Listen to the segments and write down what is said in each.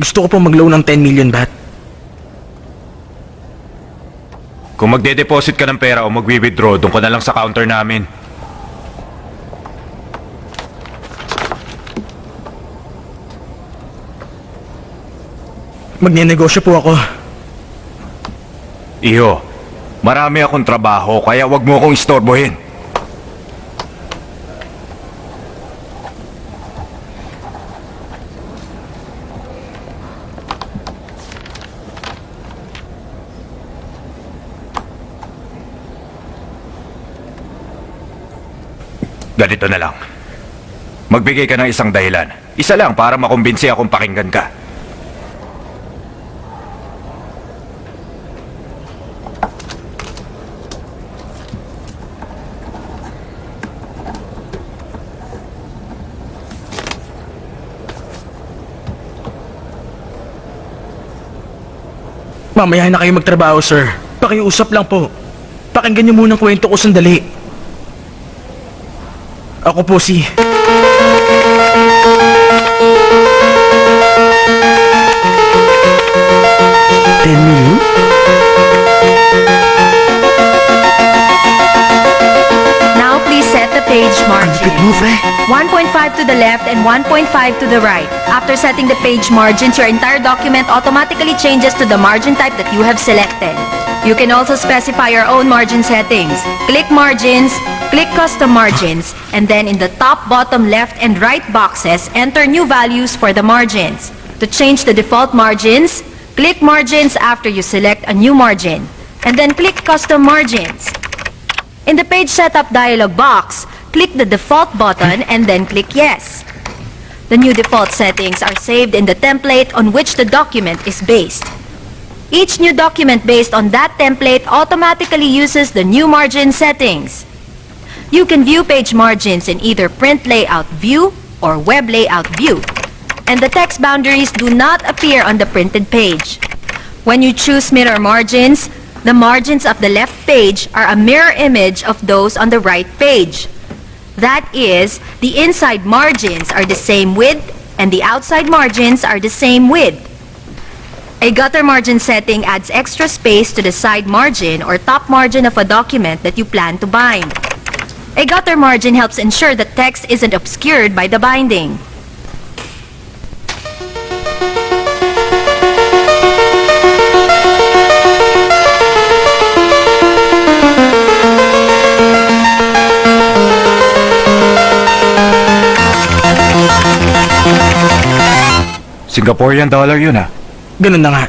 Gusto ko pong mag-loan ng 10 million baht. Kung magde-deposit ka ng pera o magwi-withdraw, doon ka na lang sa counter namin. Magne-negosyo po ako. Iho, marami akong trabaho kaya wag mo akong istorbohin. Ganito na lang. Magbigay ka ng isang dahilan. Isa lang para makumbinsi akong pakinggan ka. Mamaya na kayo magtrabaho, sir. Pakiusap lang po. Pakinggan niyo muna ang kwento ko sandali. Ako po si... Million? Now please set the page margin. Move, eh? 1.5 to the left and 1.5 to the right. After setting the page margins, your entire document automatically changes to the margin type that you have selected. You can also specify your own margin settings. Click Margins, click Custom Margins, and then in the top, bottom, left, and right boxes, enter new values for the margins. To change the default margins, click Margins after you select a new margin, and then click Custom Margins. In the Page Setup dialog box, click the Default button and then click Yes. The new default settings are saved in the template on which the document is based. Each new document based on that template automatically uses the new margin settings. You can view page margins in either Print Layout View or Web Layout View, and the text boundaries do not appear on the printed page. When you choose mirror margins, the margins of the left page are a mirror image of those on the right page. That is, the inside margins are the same width and the outside margins are the same width. A gutter margin setting adds extra space to the side margin or top margin of a document that you plan to bind. A gutter margin helps ensure that text isn't obscured by the binding. Singaporean dollar yun ah. Ganun na nga.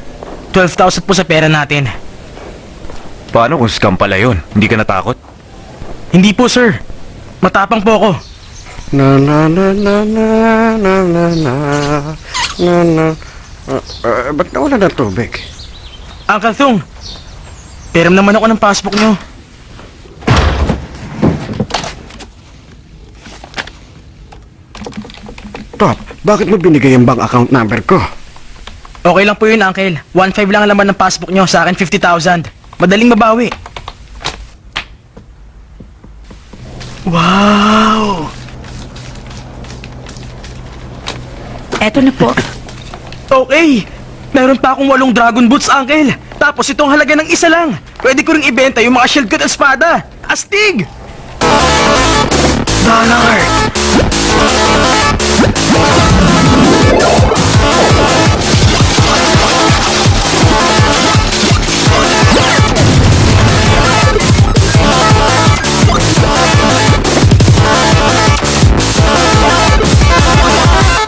12,000 po sa pera natin. Paano kung scam pala yun? Hindi ka natakot? Hindi po, sir. Matapang po ako. Na na na na na na na na na na. Ba't nawala ng tubig? Uncle Thung, peram naman ako ng passport nyo. Top, bakit mo binigay yung bank account number ko? Okay lang po yun, Uncle. 1.5 lang ang laman ng passport nyo. Sa akin, 50,000. Madaling mabawi. Wow! Eto na po. Okay! Meron pa akong 8 dragon boots, Uncle. Tapos itong halaga ng isa lang. Pwede ko ring ibenta yung mga shield at espada. Astig! Dollar!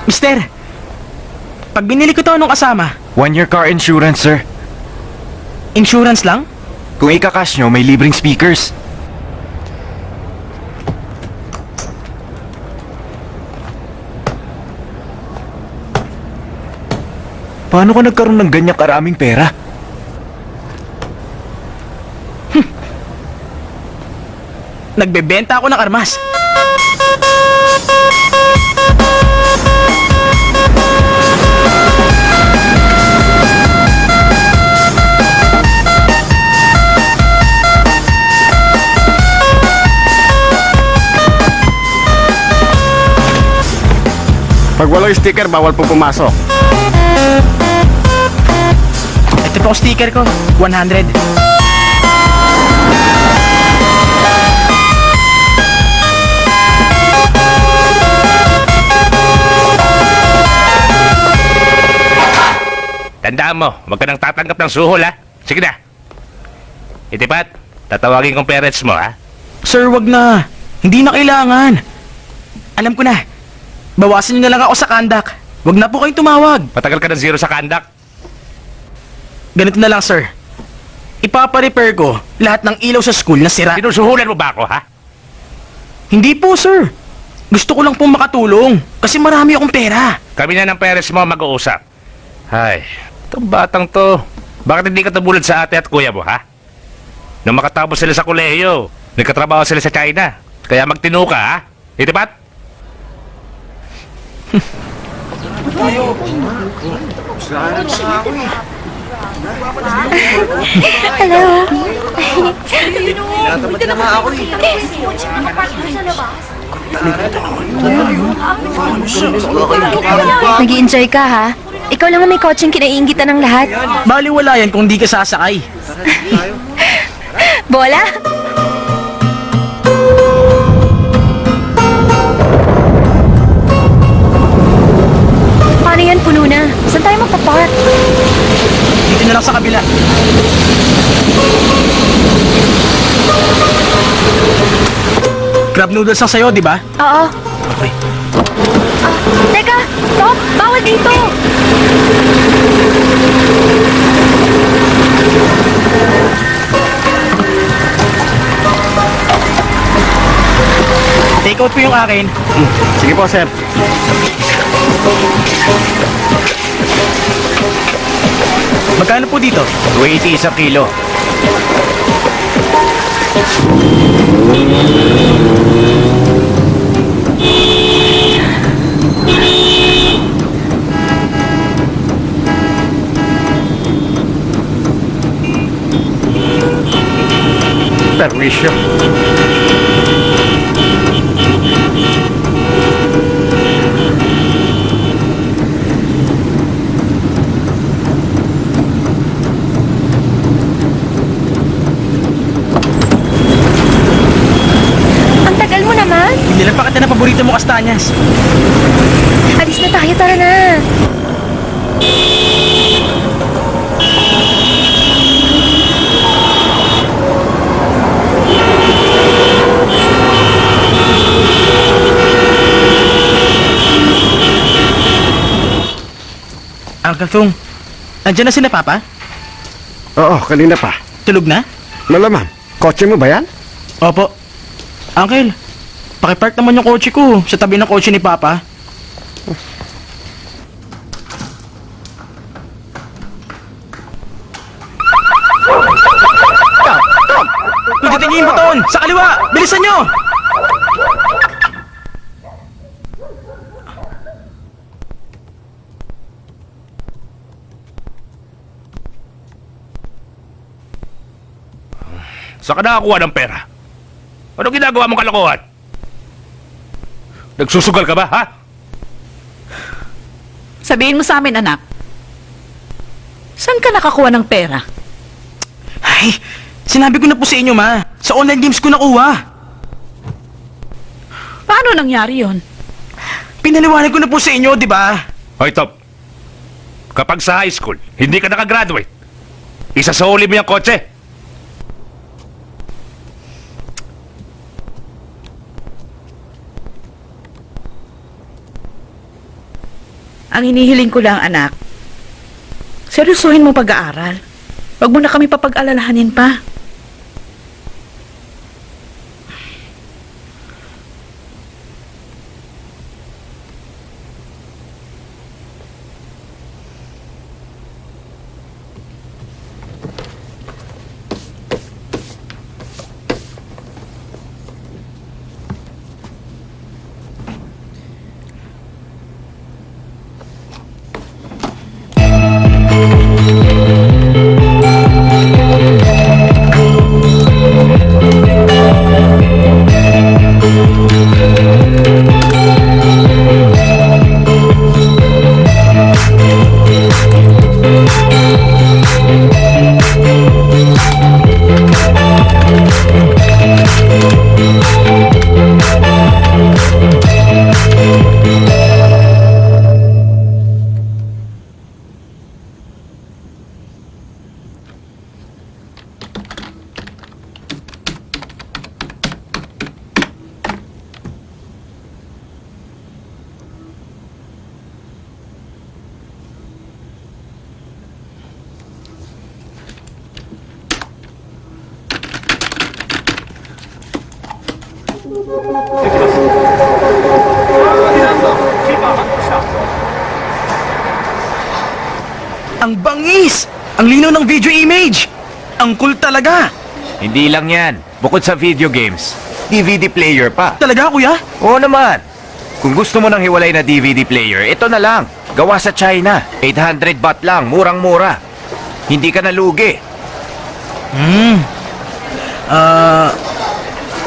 Mister, pag binili ko to, anong kasama? 1-year car insurance, sir. Insurance lang? Kung ika-cash nyo, may libreng speakers. Paano ka nagkaroon ng ganyang karaming pera? Nagbebenta ako ng armas. Pag walang sticker, bawal po pumasok. Ito po ang sticker ko. 100. Tandaan mo, huwag ka nang tatanggap ng suhol, ha? Sige na. Itipat, tatawagin kong parents mo, ha? Sir, wag na. Hindi na kailangan. Alam ko na. Bawasan niyo na lang ako sa kandak. Wag na po kayong tumawag. Patagal ka ng zero sa kandak. Ganito na lang, sir. Ipapa-repair ko lahat ng ilaw sa school na sira. Sinusuhulan mo ba ako, ha? Hindi po, sir. Gusto ko lang pong makatulong. Kasi marami akong pera. Kami na ng parents mo mag-uusap. Ay, itong batang to. Bakit hindi ka tumulad sa ate at kuya mo, ha? Nung makatapos sila sa kolehiyo, nagkatrabaho sila sa China. Kaya magtino ka, ha? Itipat? Hello. Nag-i-enjoy ka, ha? Ikaw lang ang may kotseng kinaiingitan ng lahat. Baliwala yan kung di ka sasakay. Bola? Paano yan, puno na? Saan tayo magpapark? Dito na lang sa kabila. Crab noodles ang sayo, di ba? Oo. Okay. Teka! Stop! Bawal dito! Take out po yung akin. Sige po, sir. Magkano po dito? 280 isang kilo. Perwisyo. Ang tagal mo naman. Hindi lang pa kita na paborito mo kastanyas. Alis na tayo, tara na. Uncle Thong, andyan na sila Papa? Oo, kanina pa. Tulog na? Malamang. Kotse mo ba yan? Opo. Uncle, pakipark naman yung kotse ko sa tabi ng kotse ni Papa. Pindutin niyo yung buton! Sa kaliwa! Bilisan niyo! Saan ka nakakuha ng pera? Ano ginagawa mong kalokohan? Nagsusugal ka ba, ha? Sabihin mo sa amin, anak. Saan ka nakakuha ng pera? Ay, sinabi ko na po sa inyo, Ma. Sa online games ko nakuha. Paano nangyari yon? Pinaliwanag ko na po sa inyo, di ba? Hoy, Top. Kapag sa high school, hindi ka nakagraduate, isasahuli mo yung kotse. Ang hinihiling ko lang, anak, seryosohin mo pag-aaral. Huwag mo na kami papag-alalahanin pa. Ang bangis! Ang linaw ng video image! Ang cool talaga! Hindi lang yan. Bukod sa video games, DVD player pa. Talaga, kuya? Oo naman. Kung gusto mo ng hiwalay na DVD player, ito na lang. Gawa sa China. 800 baht lang. Murang-mura. Hindi ka nalugi.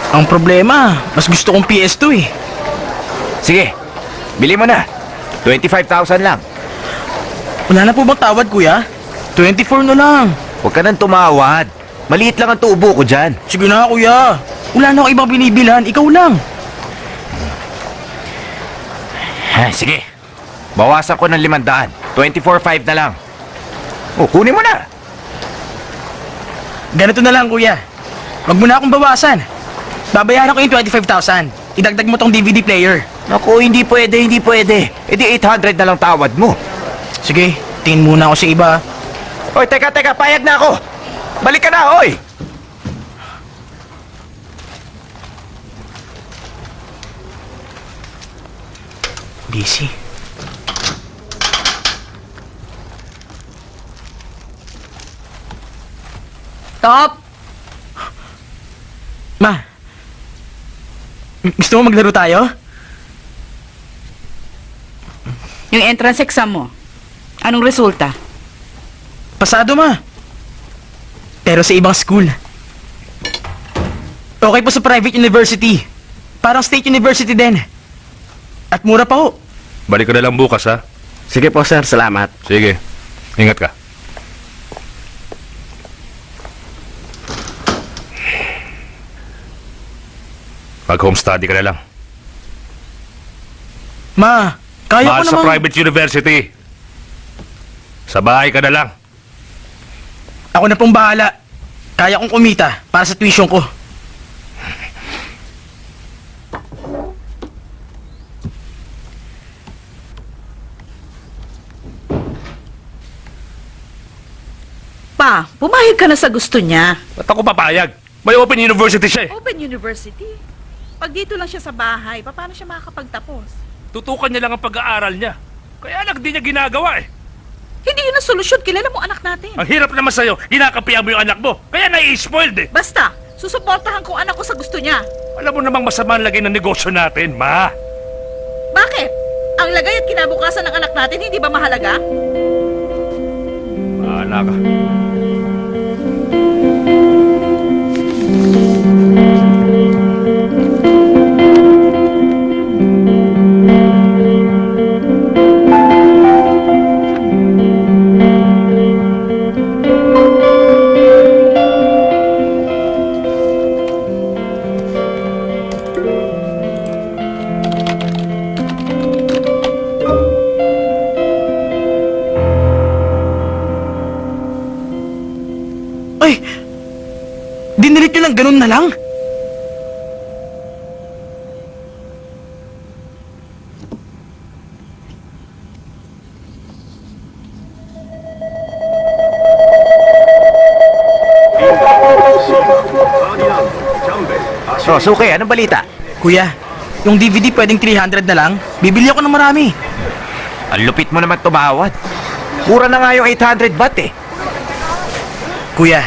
Ang problema, mas gusto kong PS2 eh. Sige, bili mo na. 25,000 lang. Wala na po bang tawad, kuya? 24 na lang. Huwag ka nang tumawad. Maliit lang ang tubo ko dyan. Sige na, kuya. Wala na akong ibang binibilan. Ikaw lang. Ay, sige. Bawasan ko ng 500. 24,500 na lang. O, kunin mo na. Ganito na lang, kuya. Wag mo na akong bawasan. Babayaran ko yung 25,000. Idagdag mo tong DVD player. Naku, hindi pwede, hindi pwede. E di 800 na lang tawad mo. Sige, tingin muna ako sa iba. Oy, teka, payag na ako. Balik ka na, oy. Busy. Top! Ma, gusto mo maglaro tayo? Yung entrance exam mo, anong resulta? Pasado, ma. Pero sa ibang school. Okay po sa private university. Parang state university din. At mura pa ho. Balik ka na lang bukas, ha? Sige po, sir. Salamat. Sige. Ingat ka. Mag-home study ka na lang. Ma, kaya ko Mahal sa namang... private university. Sa bahay ka na lang. Ako na pong bahala. Kaya kong kumita para sa tuition ko. Pa, pumayag ka na sa gusto niya. Ba't ako papayag? May open university siya eh. Open University. Pag dito lang siya sa bahay, paano siya makakapagtapos? Tutukan niya lang ang pag-aaral niya. Kaya lang di niya ginagawa eh. Hindi yun ang solusyon. Kilala mo anak natin. Ang hirap naman sa'yo, kinakapiyan mo yung anak mo. Kaya nai-spoiled eh. Basta, susuportahan ko anak ko sa gusto niya. Alam mo namang masama ang lagay ng negosyo natin, ma. Bakit? Ang lagay at kinabukasan ng anak natin, hindi ba mahalaga? Bahala ka. Ay! Dinilit nyo lang ganun na lang? So, Suki, anong balita? Kuya, yung DVD pwedeng 300 na lang. Bibili ako ng marami. Ang lupit mo naman tumawad. Mura na nga yung 800 baht eh. Kuya,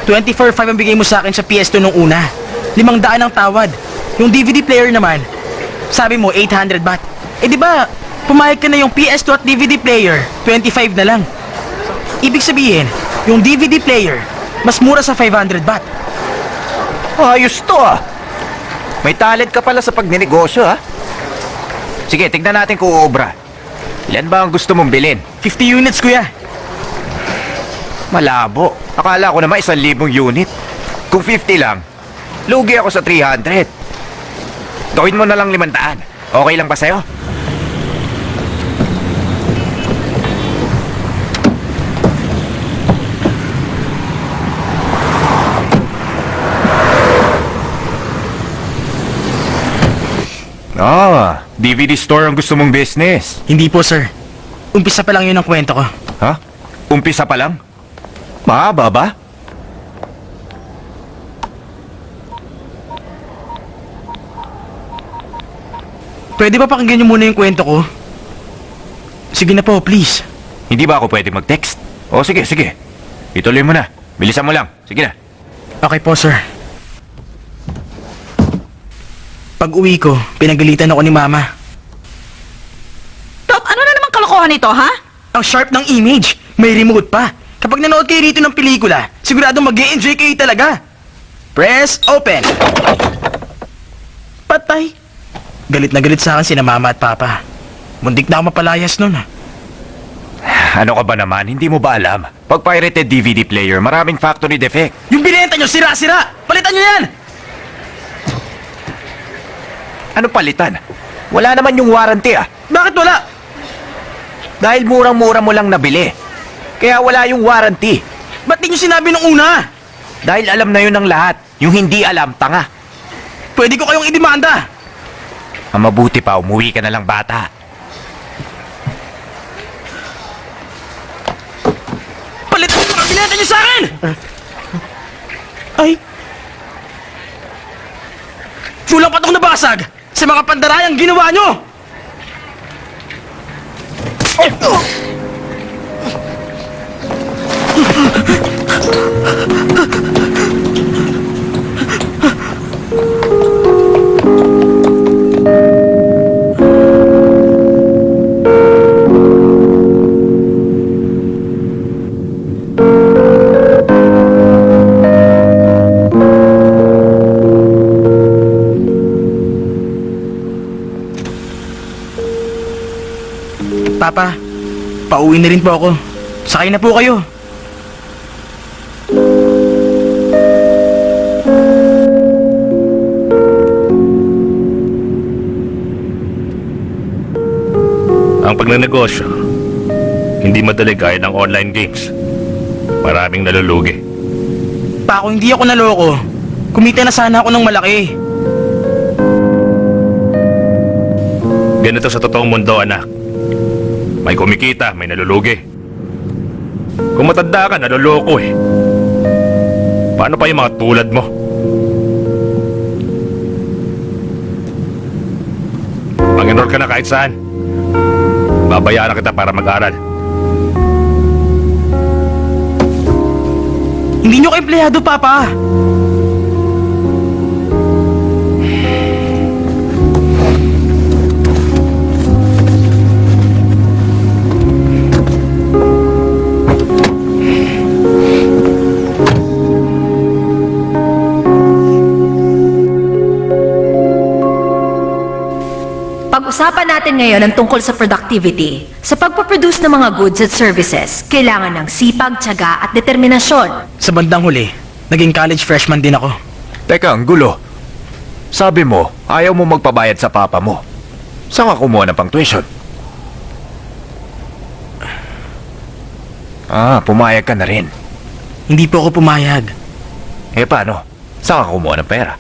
24.5 ang bigay mo sa akin sa PS2 nung una. 500 ang tawad. Yung DVD player naman, sabi mo 800 baht. Eh di ba, pumayag ka na yung PS2 at DVD player, 25 na lang. Ibig sabihin, yung DVD player, mas mura sa 500 baht. Ayos to ah. May talent ka pala sa pagnenegosyo ah. Sige, tignan natin kung uubra. Ilan ba ang gusto mong bilhin? 50 units, kuya. Malabo. Akala ko naman 1,000 unit. Kung 50 lang, lugi ako sa 300. Gawin mo na lang 500. Okay lang ba sa'yo? DVD store ang gusto mong business. Hindi po, sir. Umpisa pa lang yun ang kwento ko. Ha? Umpisa pa lang? Mahaba ba? Pwede ba pakinggan niyo muna yung kwento ko? Sige na po, please. Hindi ba ako pwede mag-text? O sige, sige. Ituloy mo na. Bilisan mo lang. Sige na. Okay po, sir. Pag uwi ko, pinagalitan ako ni Mama. Top, ano na naman kalokohan nito, ha? Ang sharp ng image. May remote pa. Kapag nanood kayo rito ng pelikula, sigurado mag-e-enjoy kayo talaga. Press open. Patay. Galit na galit sa akin sina Mama at Papa. Mundik na ako mapalayas nun. Ano ka ba naman? Hindi mo ba alam? Pag pirated DVD player, maraming factory defect. Yung binenta nyo, sira-sira! Palitan nyo yan! Ano palitan? Wala naman yung warranty ah. Bakit wala? Dahil murang-mura mo lang nabili. Kaya wala yung warranty. Ba't di nyo sinabi nung una? Dahil alam na yun ng lahat. Yung hindi alam, tanga. Pwede ko kayong idemanda. Ang mabuti pa, umuwi ka na lang bata. Palitan nyo mga binenta nyo sa akin! Ay. Sulang pa itong nabasag sa mga pandarayang ginawa nyo! Papa, pauwi na rin po ako. Sakay na po kayo. Ang pagnanegosyo, hindi madali gaya ng online games. Maraming nalulugi. Pa, kung hindi ako naloko, kumita na sana ako ng malaki. Ganito sa totoong mundo, anak. May kumikita, may nalulugi. Kung matanda ka, naluloko eh. Paano pa yung mga tulad mo? Mag-enroll ka na kahit saan. Babayaran kita para mag-aral. Hindi nyo ka empleyado, Papa. Pag-usapan natin ngayon ang tungkol sa productivity. Sa pagpaproduce ng mga goods at services, kailangan ng sipag, tiyaga at determinasyon. Sa bandang huli, naging college freshman din ako. Teka, ang gulo. Sabi mo, ayaw mo magpabayad sa papa mo. Saan ka kumuha ng pang tuition? Ah, pumayag ka na rin. Hindi po ako pumayag. Eh paano? Saan ka kumuha ng pera?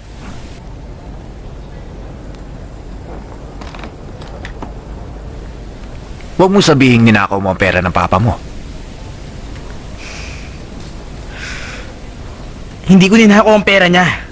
Huwag mo sabihing ninakaw mo ang pera ng papa mo. Hindi ko ninakaw ang pera niya.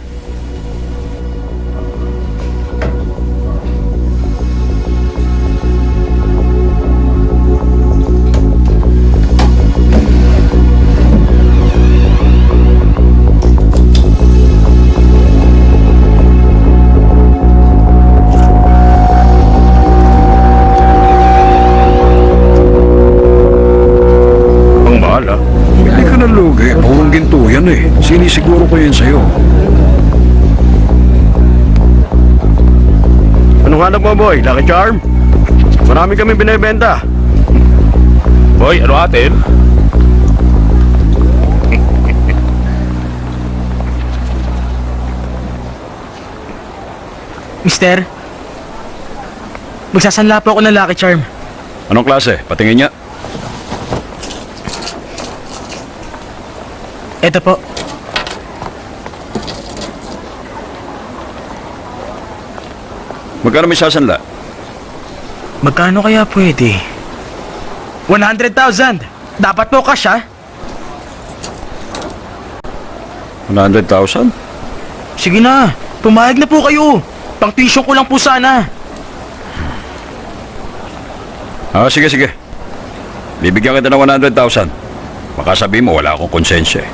Ang mahal, ah. Hindi ka nalugi. Pawang ginto yan eh. Sinisiguro ko yan sa'yo. Anong hanap mo, boy? Lucky Charm? Marami kami binibenta. Boy, ano atin? Mister, magsasanla po ako ng Lucky Charm. Anong klase? Patingin niya. Eto po. Magkano may sasanla? Magkano kaya pwede? 100,000. Dapat po cash, ha? 100,000? Sige na, pumayag na po kayo. Pang tuition ko lang po sana. Sige, sige. Bibigyan kita ng 100,000. Baka sabihin mo, wala akong konsensya eh.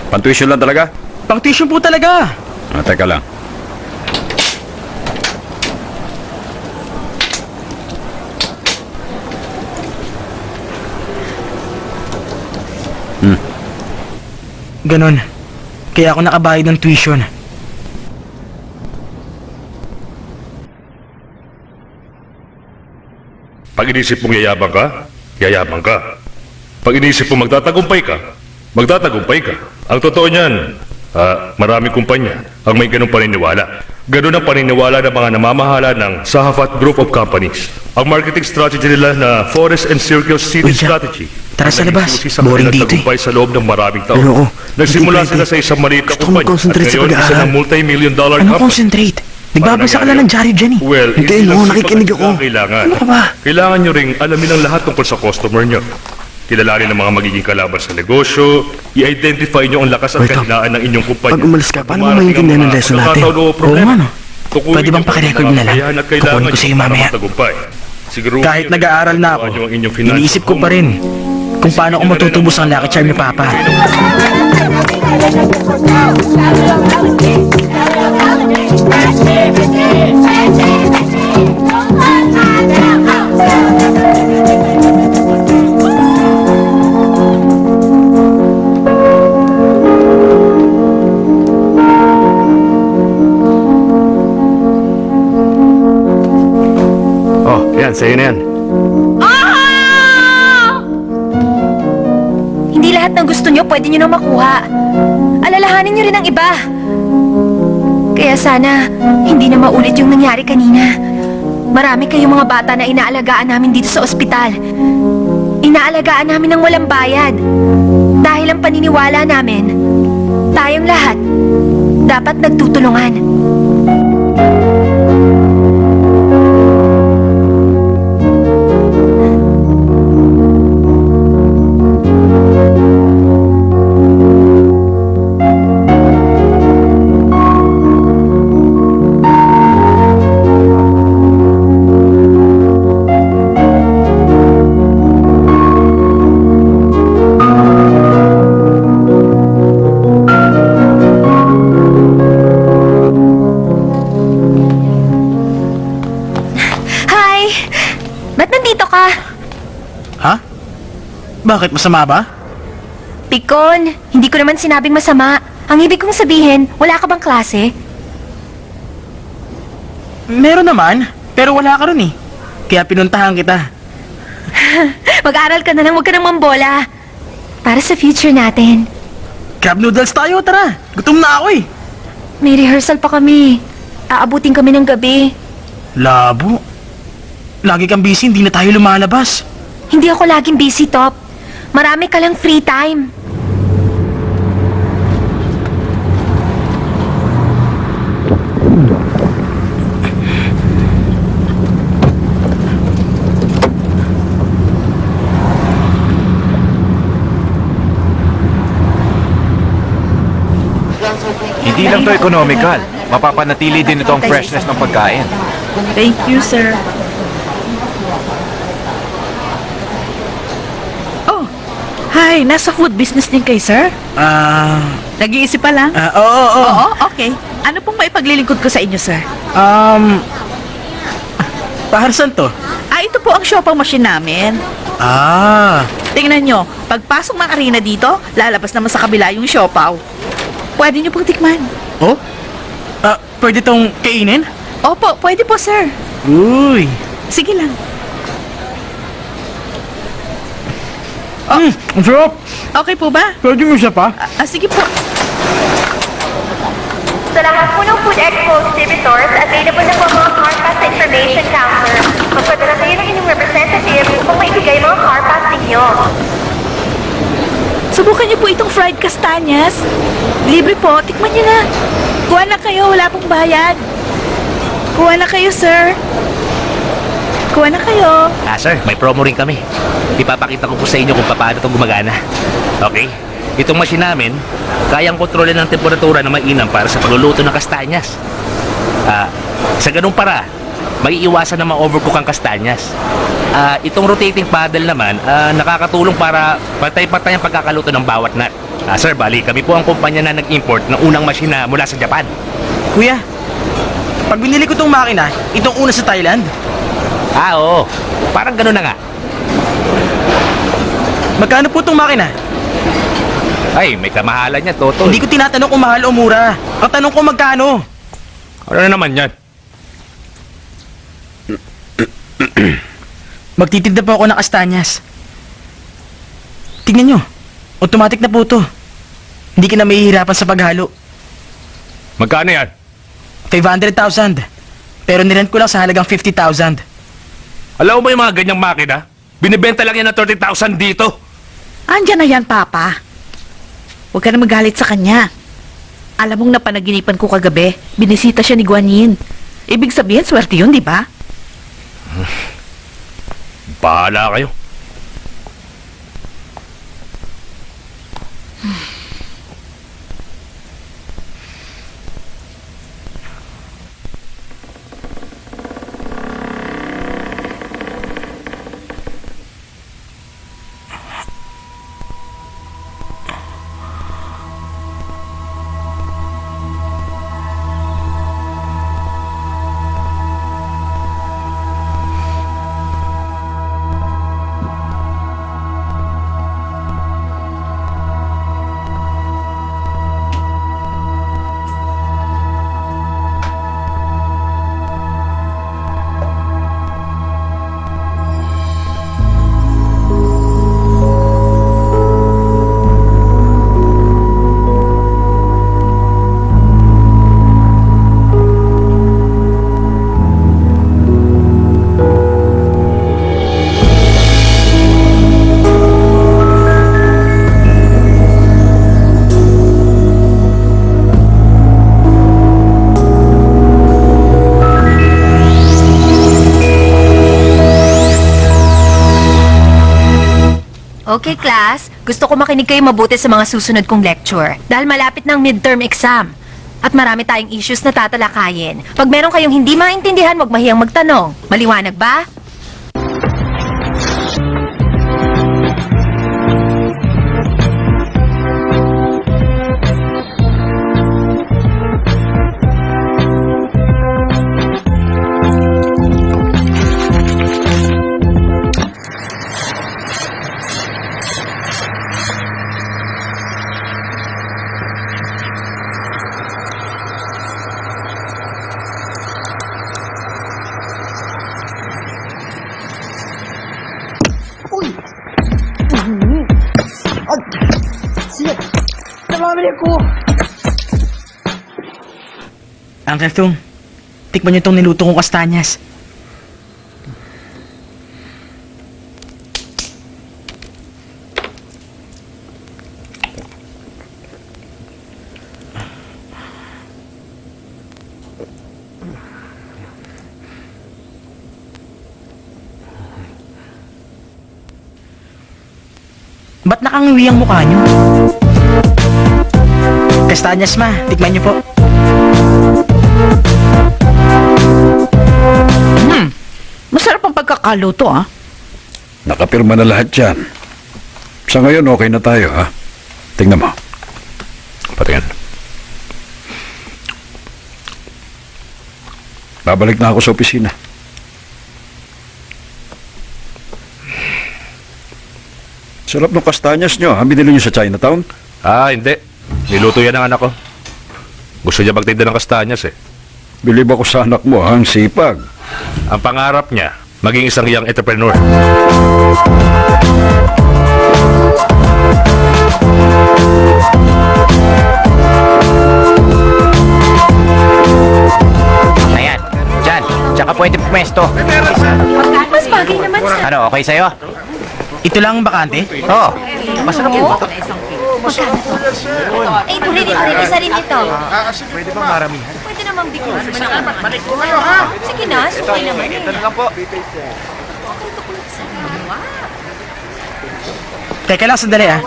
Pantuition lang talaga? Pang-tuition po talaga. Teka lang. Ganon. Kaya ako nakabayad ng tuition. Pag inisip mong yayabang ka, yayabang ka. Pag inisip mong magtatagumpay ka, magtatagumpay ka. Ang totoo niyan, maraming kumpanya ang may ganong paniniwala. Ganon ang paniniwala ng mga namamahala ng Sahafat Group of Companies. Ang marketing strategy nila na Forest and Circle City Uy, Jack. Strategy. Tara sa ay labas. nagsusi sa Boring kanilang dito eh. tagumpay sa loob ng maraming taon. Ayoko. Nagsimula Hindi sila pwede. sa isang maliit na Gusto ko kumpanya. mag-concentrate At sa ngayon, isa pag-aaral. ng multi-million-dollar Ano company. concentrate? Nagbabasa ka Paano lang ng nangyari dyaryo dyan eh. Well, Hindi, lang no, sipag nakikinig at ako. ang Kailangan. Ano ka ba? Kailangan nyo ring alamin ang lahat tungkol sa customer nyo. Kilalanin ang mga magiging kalaban sa negosyo, i-identify nyo ang lakas at Wait, kahinaan ng inyong kumpanya. pag umalis ka, At paano mo dumarating maintindihan ang ang mga lesson natin? pagkakataon o Oo problema. nga no. Tukuyin Pwede bang nyo pa rin pakirecord ang na lang? kakayahan at kailangan Kukunin ko nyo sa'yo para mamaya. magtagumpay. Siguruhin Kahit nyo nag-aaral na ako, ginawa nyo ang inyong financial iniisip ko pa rin kung paano ko matutubos ang Lucky Charm ni Papa. Oh, yan, sa'yo na yan. Hindi lahat ng gusto nyo, pwede nyo na makuha. Alalahanin nyo rin ang iba. Kaya sana, hindi na maulit yung nangyari kanina. Marami kayong mga bata na inaalagaan namin dito sa ospital. Inaalagaan namin ng walang bayad. Dahil ang paniniwala namin, tayong lahat, dapat nagtutulungan. Hi! Ba't nandito ka? Ha? Bakit? Masama ba? Pikon, hindi ko naman sinabing masama. Ang ibig kong sabihin, wala ka bang klase? Meron naman, pero wala ka ron eh. Kaya pinuntahan kita. Mag-aral ka na lang, huwag ka nang mambola. Para sa future natin. Crab noodles tayo, tara. Gutom na ako eh. May rehearsal pa kami. Aabutin kami ng gabi. Labo. Lagi kang busy, hindi na tayo lumalabas. Hindi ako laging busy, Top. Marami ka lang free time. Hindi lang to economical. Mapapanatili din ito ang freshness ng pagkain. Thank you, sir. Oh, hi. Nasa food business din kay sir? Nag-iisip pa lang? Oo. Oo, okay. Ano pong maipaglilingkod ko sa inyo, sir? Para saan to? Ito po ang siopaw machine namin. Tingnan nyo, pagpasok ng arena dito, lalabas naman sa kabila yung siopaw. Pwede nyo pong tikman. Oh? Pwede tong kainin? Opo, pwede po, sir. Uy. Sige lang. Ang sarap. Okay po ba? Pwede mo siya pa? Sige po. Sa lahat po ng Food Expo exhibitors, available na po ang mga car pass sa information counter. Magpadala kayo ng inyong representative upang maibigay mga car pass ninyo. Subukan niyo po itong fried kastanyas. Libre po, tikman niyo na. Kuha na kayo, wala pong bayad. Kuha na kayo, sir. Kuha na kayo. Sir, may promo rin kami. Ipapakita ko po sa inyo kung paano ito gumagana. Okay? Itong machine namin, kayang kontrolin ng temperatura na mainam para sa pagluluto ng kastanyas. Sa ganung para, maiiwasan na ma-overcook ang kastanyas. Itong rotating paddle naman, nakakatulong para patay-patay ang pagkakaluto ng bawat nut. Sir, bali, kami po ang kumpanya na nag-import ng unang masina mula sa Japan. Kuya, pag binili ko tong makina, itong una sa Thailand, Oo. Parang gano'n na nga. magkano po tong makina? Ay, may kamahalan niya, Toto. Hindi ko tinatanong kung mahal o mura. Ang tanong ko magkano. Ano na naman yan? Magtitinda po ako ng kastanyas. Tingnan nyo, automatic na po to. Hindi ka na mahihirapan sa paghalo. Magkano yan? 500,000. Pero nirent ko lang sa halagang 50,000. Alam mo ba yung mga ganyang makina? Binibenta lang yan ng 30,000 dito. Andyan na yan, Papa. Huwag ka na magalit sa kanya. Alam mong napanaginipan ko kagabi, binisita siya ni Guanyin. Ibig sabihin, swerte yun, di ba? Bahala kayo. Okay, class. Gusto ko makinig kayo mabuti sa mga susunod kong lecture. Dahil malapit ng midterm exam. At marami tayong issues na tatalakayin. Pag meron kayong hindi maintindihan, huwag mahiyang magtanong. Maliwanag ba? Uncle Tung, tikman nyo itong niluto kong kastanyas. Ba't nakangiwi ang mukha nyo? Kastanyas ma, tikman nyo po. Masarap ang pagkakaluto, ah. Nakapirma na lahat yan. Sa ngayon, okay na tayo, ha? Tingnan mo. Patingin. Babalik na ako sa opisina. Sarap ng kastanyas nyo, ha? Binili nyo sa Chinatown? Hindi. Niluto yan ng anak ko. Gusto niya magtinda ng kastanyas eh. Bilib ako sa anak mo, ha? Ang sipag. Ang pangarap niya, maging isang young entrepreneur. Ayan, dyan. Tsaka pwede pumesto. Mas bagay naman sa... Ano, okay sa'yo? Ito lang ang bakante? Oo. Masarap yun. Eh, ito rin, isa rin ito. Pwede bang maramihan? Pwede namang bigyan. Sige na, sukay naman eh. lang po. Teka lang, sandali ah.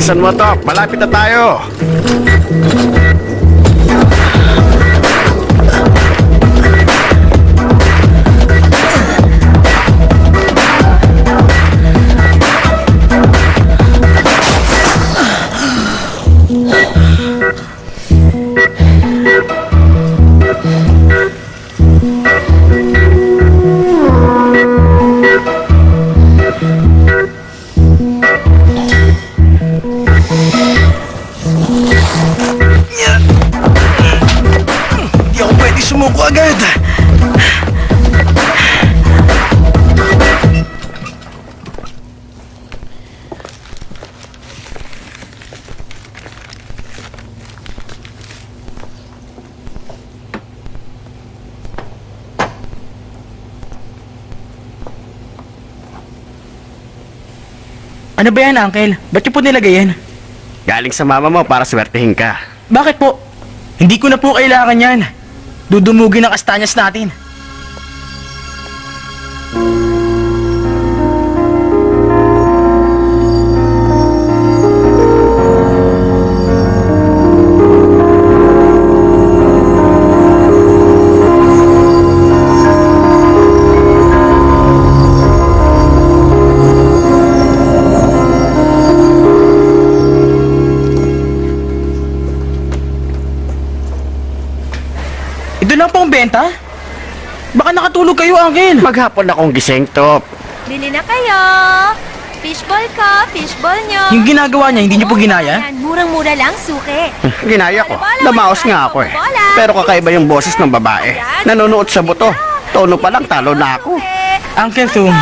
Bilisan mo to. Malapit na tayo. Di ako pwede sumuko agad. Ano ba yan, Uncle? Ba't niyo po nilagay yan? Galing sa mama mo para swertihin ka. Bakit po? Hindi ko na po kailangan yan. Dudumugin ang kastanyas natin. Ito lang pong benta? Baka nakatulog kayo, Uncle. Maghapon akong gising, Top. Bili na kayo! Fishball ko, fishball nyo. Yung ginagawa niya, hindi niyo po ginaya? Yan, murang-mura lang, suki. Ginaya ko. Lamaos nga ako eh. Pero kakaiba yung boses ng babae. Nanonood sa buto. Tono pa lang, talo na ako. Uncle Thum,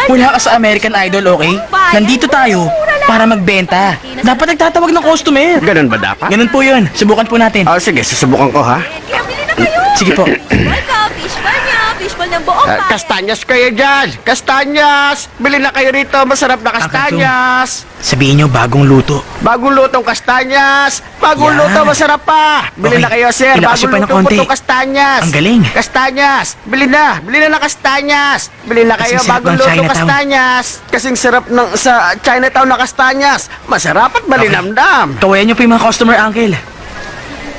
wala ka sa American Idol, okay? Nandito tayo para magbenta. Dapat nagtatawag ng customer. Ganun ba dapat? Ganun po yun. Subukan po natin. Oh, sige, susubukan ko, ha? Kaya bili na kayo! Sige po. Fishball ko, fishball nyo, fishball ng buong bayan. Kastanyas kayo dyan! Kastanyas! Bili na kayo rito, masarap na kastanyas! Sabihin niyo, bagong luto. Bagong lutong kastanyas! Bagong Yan. luto, masarap pa! Bili Okay. na kayo, sir! Ilakas Bagong pa ng luto konti. po itong kastanyas! Ang galing. Kastanyas! Bili na! Bili na ng kastanyas! Bili na kayo, Kasing sarap bagong ng lutong Chinatown. kastanyas! Kasing sarap ng sa Chinatown na kastanyas! Masarap at malinamdam! Kawayan niyo po yung mga customer, Uncle.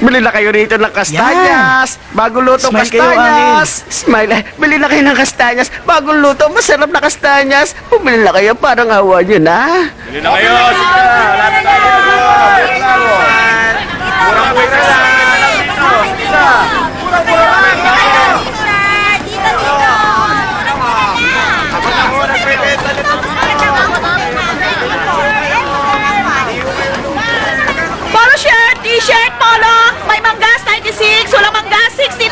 Bili na kayo rito ng kastanyas! Bagong lutong Smile kayo, kastanyas! Smile! Bili na kayo ng kastanyas! Bagong luto, masarap na kastanyas! Bumili na kayo, parang awa nyo na! Polo shirt, t-shirt, polo. May manggas 96, walang manggas 69.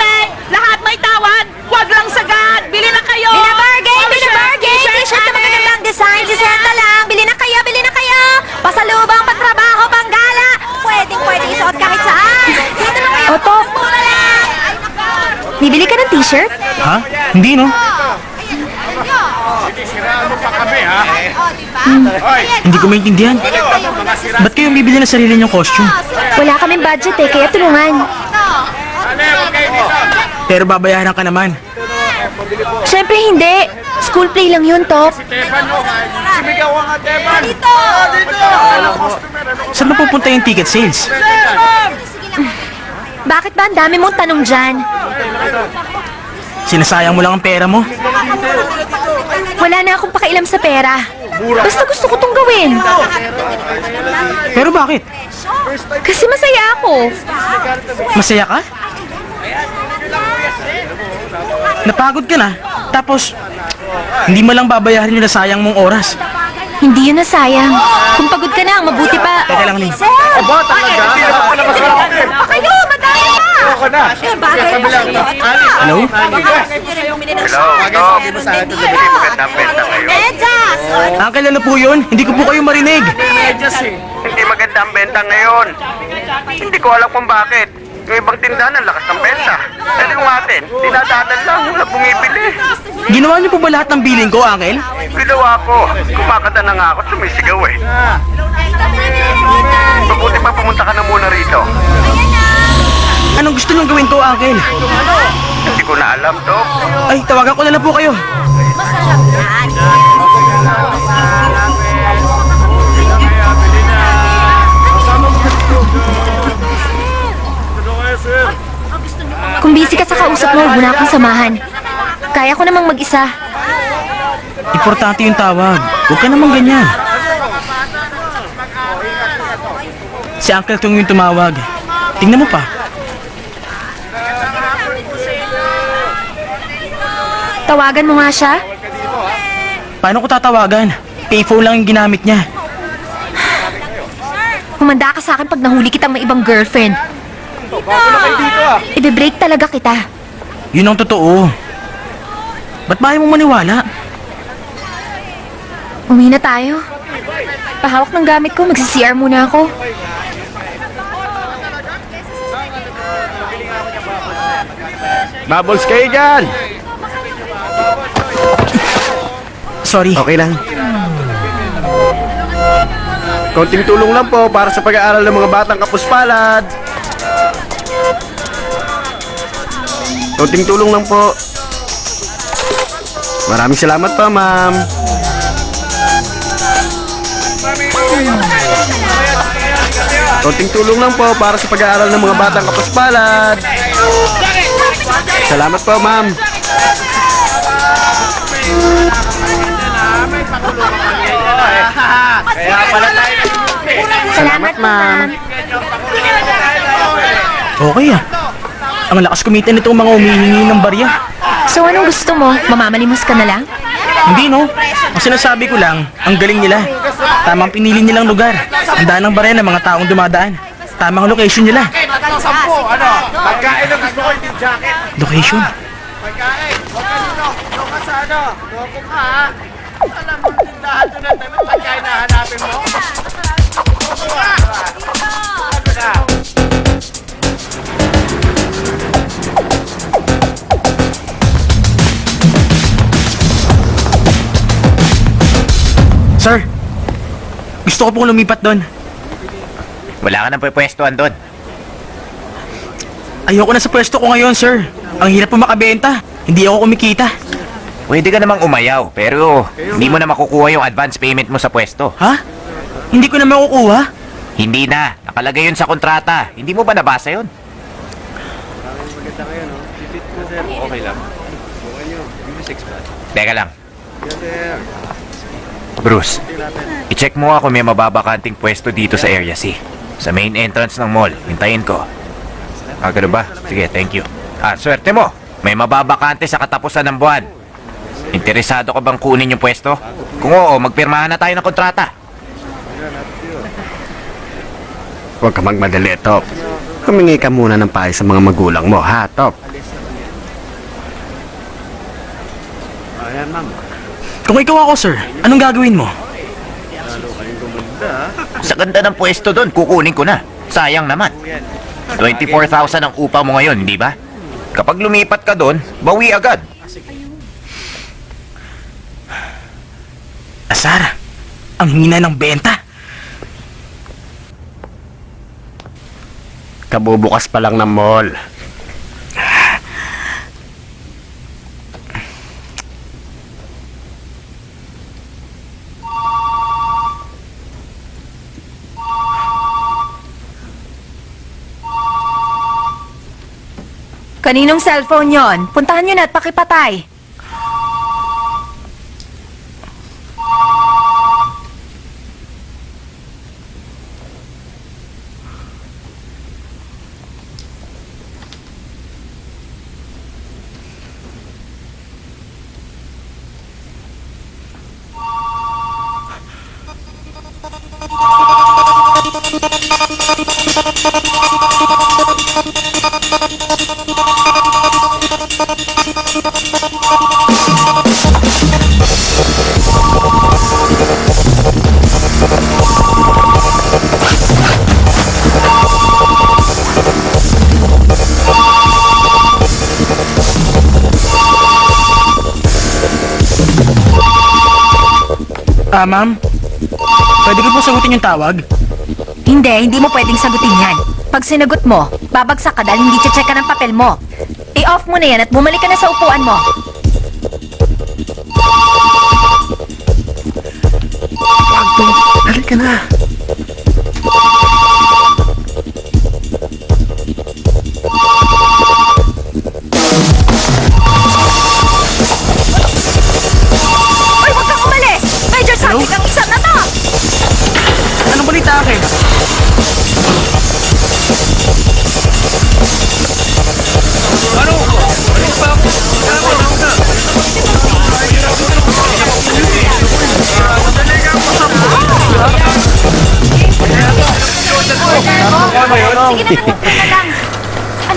Lahat may tawad. Huwag lang sagad. Bili na kayo. Binabargain! Polo shirt, Binabargain! T-shirt na magagandang design, 60 lang. Bili na kayo, bili na kayo. Pasalubang, pagtrabaho, panggala. Pwedeng isuot kahit saan. Dito na kayo. Oto. Mura lang. Bibili ka ng t-shirt? Ha? Hindi, no? Hindi ko maintindihan. Ba't kayo bibili ng sarili niyong costume? Wala kaming budget eh, kaya tulungan. Pero babayaran ka naman. Siyempre hindi. School play lang yun, Top. Saan mapupunta yung ticket sales? Bakit ba ang dami mong tanong dyan? Sinasayang mo lang ang pera mo. Wala na akong pakialam sa pera. Basta gusto ko tong gawin. Pero bakit? Kasi masaya ako. Masaya ka? Napagod ka na. Tapos, hindi mo lang babayaran yung nasayang mong oras. Hindi yun nasayang. Kung pagod ka na, mabuti pa. Teka lang, Ling. Sir! Aba, talaga? Kayo, madami pa! Bagay pa sa inyo. Hello? Medyas! Uncle, ano po yun? Hindi ko po kayo marinig. Hindi maganda ang benta ngayon. Hindi ko alam kung bakit. Yung ibang tindahan ang lakas ng benta. Pero yung atin, dinadaanan lang, wala bumibili. Ginawa niyo po ba lahat ng billing ko, Uncle? Ginawa ko. Kumakata na nga ako, sumisigaw eh. Mabuti pa pumunta ka na muna rito. Anong gusto niyong gawin ko, Uncle? Hindi ko na alam, Dok. Ay, tawagan ko na lang po kayo. Pakiusap mo, huwag mo na akong samahan. Kaya ko namang mag-isa. Importante yung tawag. Huwag ka naman ganyan. Si Uncle Tung yung tumawag. Tingnan mo pa. Tawagan mo nga siya. Paano ko tatawagan? Payphone lang yung ginamit niya. Humanda ka sa akin pag nahuli kitang may ibang girlfriend. Ibe-break talaga kita. Yun ang totoo. Ba't ba ayaw mo maniwala? Uwi na tayo. Pahawak ng gamit ko, magsi-CR muna ako. Bubbles kayo dyan! Sorry. Okay lang. Konting tulong lang po para sa pag-aaral ng mga batang kapuspalad. Konting tulong lang po. Maraming salamat po, ma'am. Konting tulong lang po para sa pag-aaral ng mga batang kapuspalad. Salamat po, ma'am. Salamat, ma'am. Okay ah. Ang lakas kumita nitong mga humihingi ng barya. So, anong gusto mo? Mamamalimos ka na lang? Hindi no. Ang sinasabi ko lang, ang galing nila. Tamang pinili nilang lugar. Ang daan ng barya ng mga taong dumadaan. Tamang location nila. Pagkain na gusto ko yung jacket. Location? Pagkain. Huwag ka dito. Doon ka sa ano. Doon ka ha. Alam mo, tindahan doon na tayo. Pagkain na hanapin mo. Ano na? Sir, gusto ko pong lumipat doon. Wala ka nang pwestuhan doon. Ayoko na sa pwesto ko ngayon, sir. Ang hirap po makabenta. Hindi ako kumikita. Pwede ka namang umayaw, pero hindi mo na makukuha yung advance payment mo sa pwesto. Ha? Hindi ko na makukuha? Hindi na. Nakalagay yun sa kontrata. Hindi mo ba nabasa yun? Teka lang. Bruce, i-check mo nga kung may mababakanting pwesto dito sa Area C. Sa main entrance ng mall. Hintayin ko. Ganun ba? Sige, thank you. Swerte mo. May mababakante sa katapusan ng buwan. Interesado ka bang kunin yung pwesto? Kung oo, magpirmahan na tayo ng kontrata. Huwag ka magmadali, Top. Humingi ka muna ng payo sa mga magulang mo, ha, Top? Kung ikaw ako, sir, anong gagawin mo? Sa ganda ng pwesto doon, kukunin ko na. Sayang naman. 24,000 ang upa mo ngayon, hindi ba? Kapag lumipat ka doon, bawi agad. Asar, ang hina ng benta. Kabubukas pa lang ng mall. Kaninong cellphone yon? Puntahan nyo na at pakipatay. Ma'am? Pwede ko po sagutin yung tawag? Hindi mo pwedeng sagutin yan. Pag sinagot mo, babagsak ka dahil hindi check ka ng papel mo. I-off mo na yan at bumalik ka na sa upuan mo. Halika na.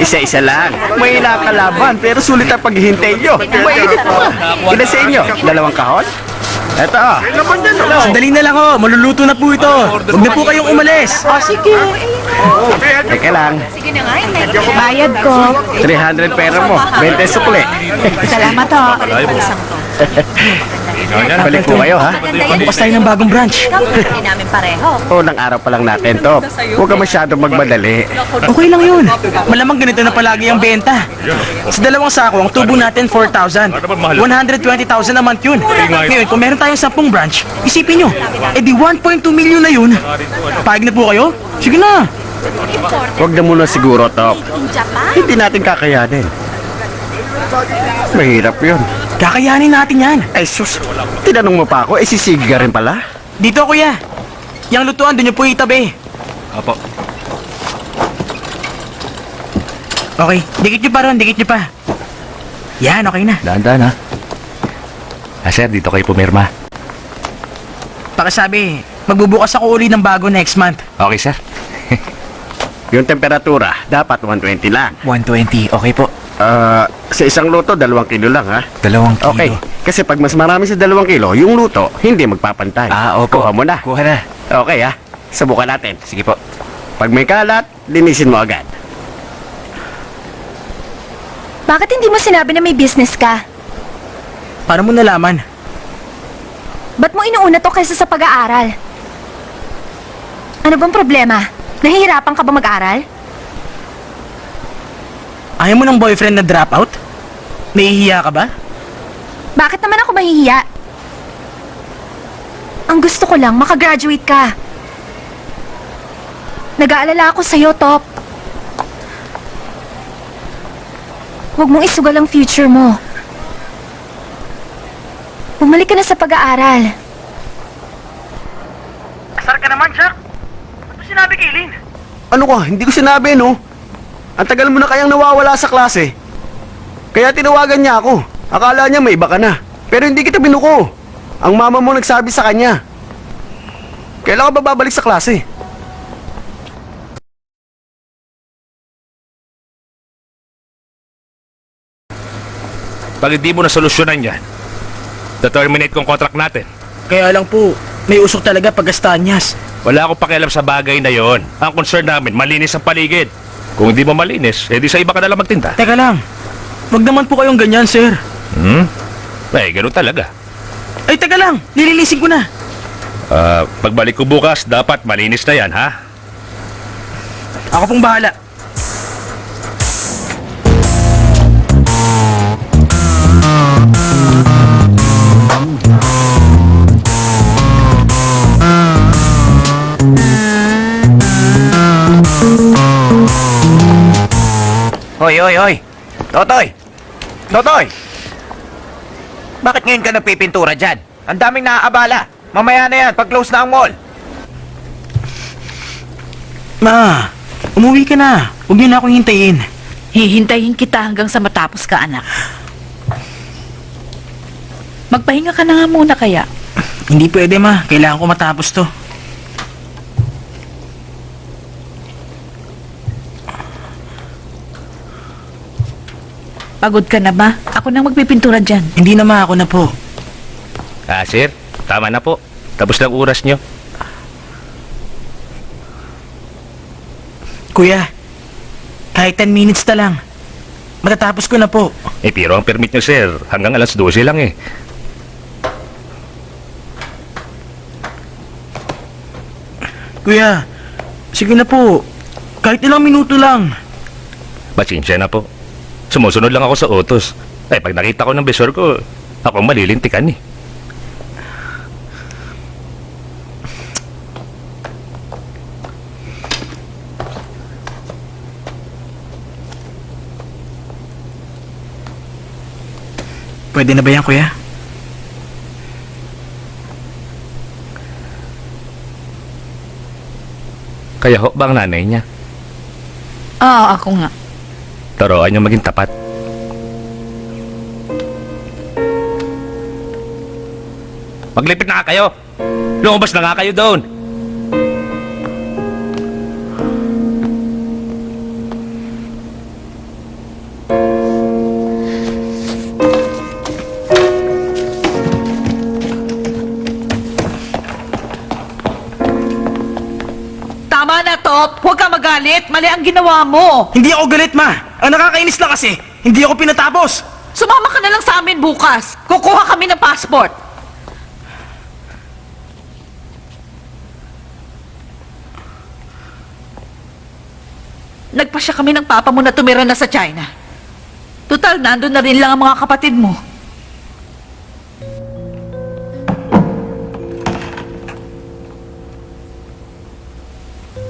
Isa-isa lang. May nakakalaban, pero sulit ang paghihintay nyo. Mainit pa. Ilan sa inyo? 2 kahon? Eto. Sandali na lang ho, maluluto na po ito. Huwag na po kayong umalis. Teka lang. Bayad ko. 300 pera mo. 20 sukli. Salamat ho. Balik po kayo, ha? Bukas tayo ng bagong branch. Hindi namin pareho. Unang araw pa lang natin, Top. Huwag ka masyadong magmadali. Okay lang yun. Malamang ganito na palagi ang benta. Sa 2 sako, ang tubo natin 4,000. 120,000 a month yun. Ngayon, kung meron tayong 10 branch, isipin nyo, edi 1.2 million na yun. Pahig na po kayo? Sige na. Huwag na muna siguro, Top. Hindi natin kakayanin. Mahirap yun. Kakayanin natin yan. Ay, sus. Tinanong mo pa ako, sisigi ka rin pala? Dito, kuya. Yang lutuan, doon nyo po itabi. Opo. Okay, dikit nyo pa ron, dikit nyo pa. Yan, okay na. Dahan-dahan, ha? Sir, dito kayo pumirma. Pakisabi, magbubukas ako uli ng bago next month. Okay, sir. Yung temperatura, dapat 120 lang. 120, okay po. Sa isang luto, 2 kilo lang, ha? 2 kilo. Okay. Kasi pag mas marami sa 2 kilo, yung luto, hindi magpapantay. Opo. Kuha mo na. Kuha na. Okay, ha? Subukan natin. Sige po. Pag may kalat, linisin mo agad. Bakit hindi mo sinabi na may business ka? Paano mo nalaman? Ba't mo inuuna to kaysa sa pag-aaral? Ano bang problema? Nahihirapan ka ba mag-aral? Ayaw mo ng boyfriend na dropout? Nahihiya ka ba? Bakit naman ako mahihiya? Ang gusto ko lang, makagraduate ka. Nag-aalala ako sa'yo, Top. Huwag mong isugal ang future mo. Bumalik ka na sa pag-aaral. Asar ka naman, Jack. Ba't mo sinabi kay Eileen? Ano ka? Hindi ko sinabi, no? Ang tagal mo na kayang nawawala sa klase. Kaya tinawagan niya ako. Akala niya may iba ka na. Pero hindi kita binuko. Ang mama mo nagsabi sa kanya. Kailan ka ba babalik sa klase? Pag hindi mo na solusyonan yan, terminate kong contract natin. Kaya lang po, may usok talaga pag Astanyas. Wala akong pakialam sa bagay na yon. Ang concern namin, malinis ang paligid. Kung hindi mo malinis, edi sa iba ka nalang magtinda. Teka lang, wag naman po kayong ganyan, sir. Ganun talaga. Ay, teka lang, nililisin ko na. Pagbalik ko bukas, dapat malinis na yan, ha? Ako pong bahala. Hoy! Totoy! Bakit ngayon ka nagpipintura dyan? Ang daming naaabala. Mamaya na yan, pag-close na ang mall. Ma, umuwi ka na. Huwag niyo na akong hintayin. Hihintayin kita hanggang sa matapos ka, anak. Magpahinga ka na nga muna kaya. Hindi pwede, ma. Kailangan ko matapos to. Pagod ka na ba? Ako nang magpipintura dyan. Hindi na, ma. Ako na po. Sir, tama na po. Tapos na ang oras nyo. Kuya, kahit 10 minutes na lang. Matatapos ko na po. Pero ang permit nyo, sir, hanggang alas 12 lang eh. Kuya, sige na po. Kahit ilang minuto lang. Pasensya na po. Sumusunod lang ako sa utos. Pag nakita ko ng besor ko, ako malilintikan eh. Pwede na ba yan, kuya? Kaya ho ba ang nanay niya? Oo, ako nga. Turuan niyo maging tapat. Maglipit na nga kayo! Lumabas na nga kayo doon! ka magalit. Mali ang ginawa mo. Hindi ako galit, ma. Ang nakakainis lang kasi, hindi ako pinatapos. Sumama ka na lang sa amin bukas. Kukuha kami ng passport. Nagpasya kami ng papa mo na tumira na sa China. Total, nandun na rin lang ang mga kapatid mo.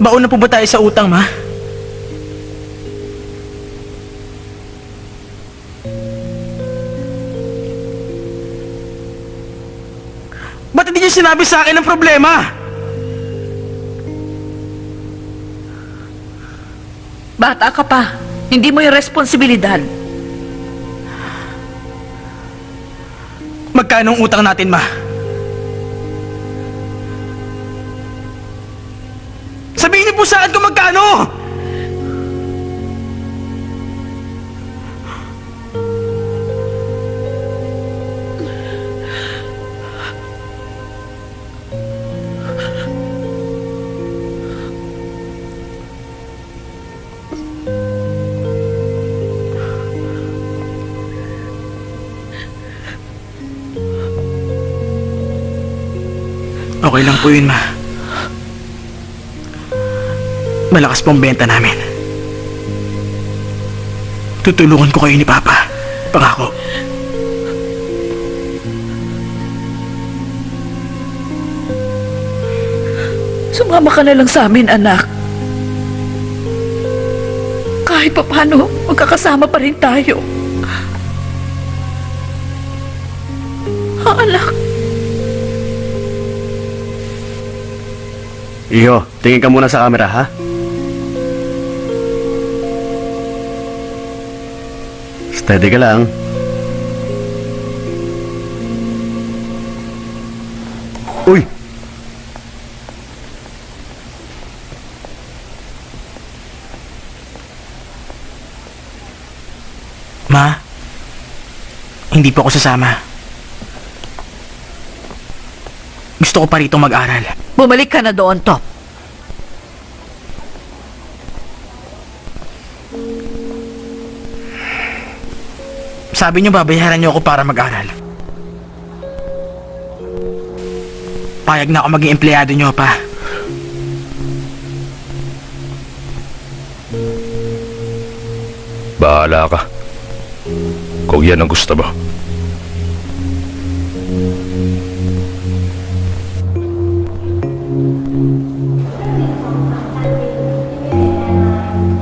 Baon na po ba tayo sa utang, ma? Ba't hindi niyo sinabi sa akin ang problema? Bata ka pa. Hindi mo yung responsibilidad. Magkano ang utang natin, ma? Sabihin niyo po sa akin kung magkano! Okay lang po yun, ma. Malakas pong benta namin. Tutulungan ko kayo ni Papa. Pangako. Sumama ka na lang sa amin, anak. Kahit pa paano, magkakasama pa rin tayo. Ha, anak? Iho, tingin ka muna sa camera, ha? Steady ka lang. Uy! Ma, hindi po ako sasama. Gusto ko pa rito mag-aral. Bumalik ka na doon, Top. Sabi niyo babayaran niyo ako para mag-aral. Payag na ako maging empleyado niyo, pa. Bahala ka. Kung yan ang gusto mo.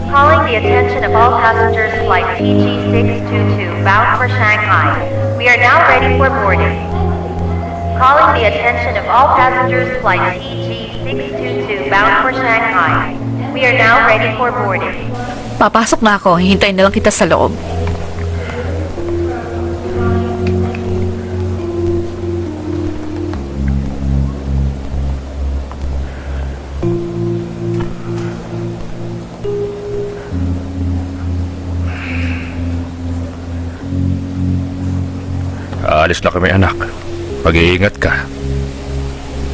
Calling the attention of all passengers flight TG622 bound for Shanghai. We are now ready for boarding. Calling the attention of all passengers flight TG622 bound for Shanghai. We are now ready for boarding. Papasok na ako. Hintayin na lang kita sa loob. Aalis na kami, anak. Mag-iingat ka.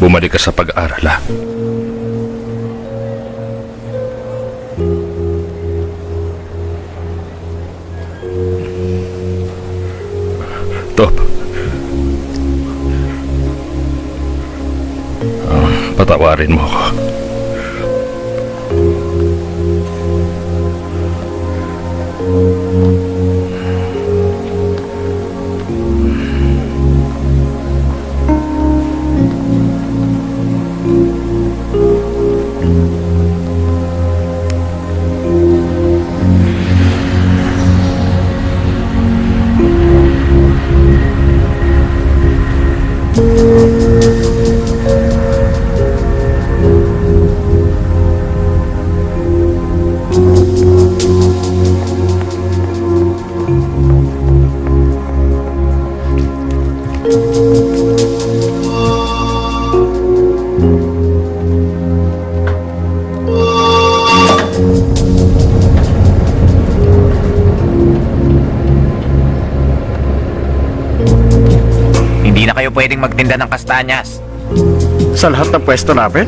Bumalik ka sa pag-aaral, ha? Top. Patawarin mo ako. Hindi na kayo pwedeng magtinda ng kastanyas. Sa lahat ng pwesto namin?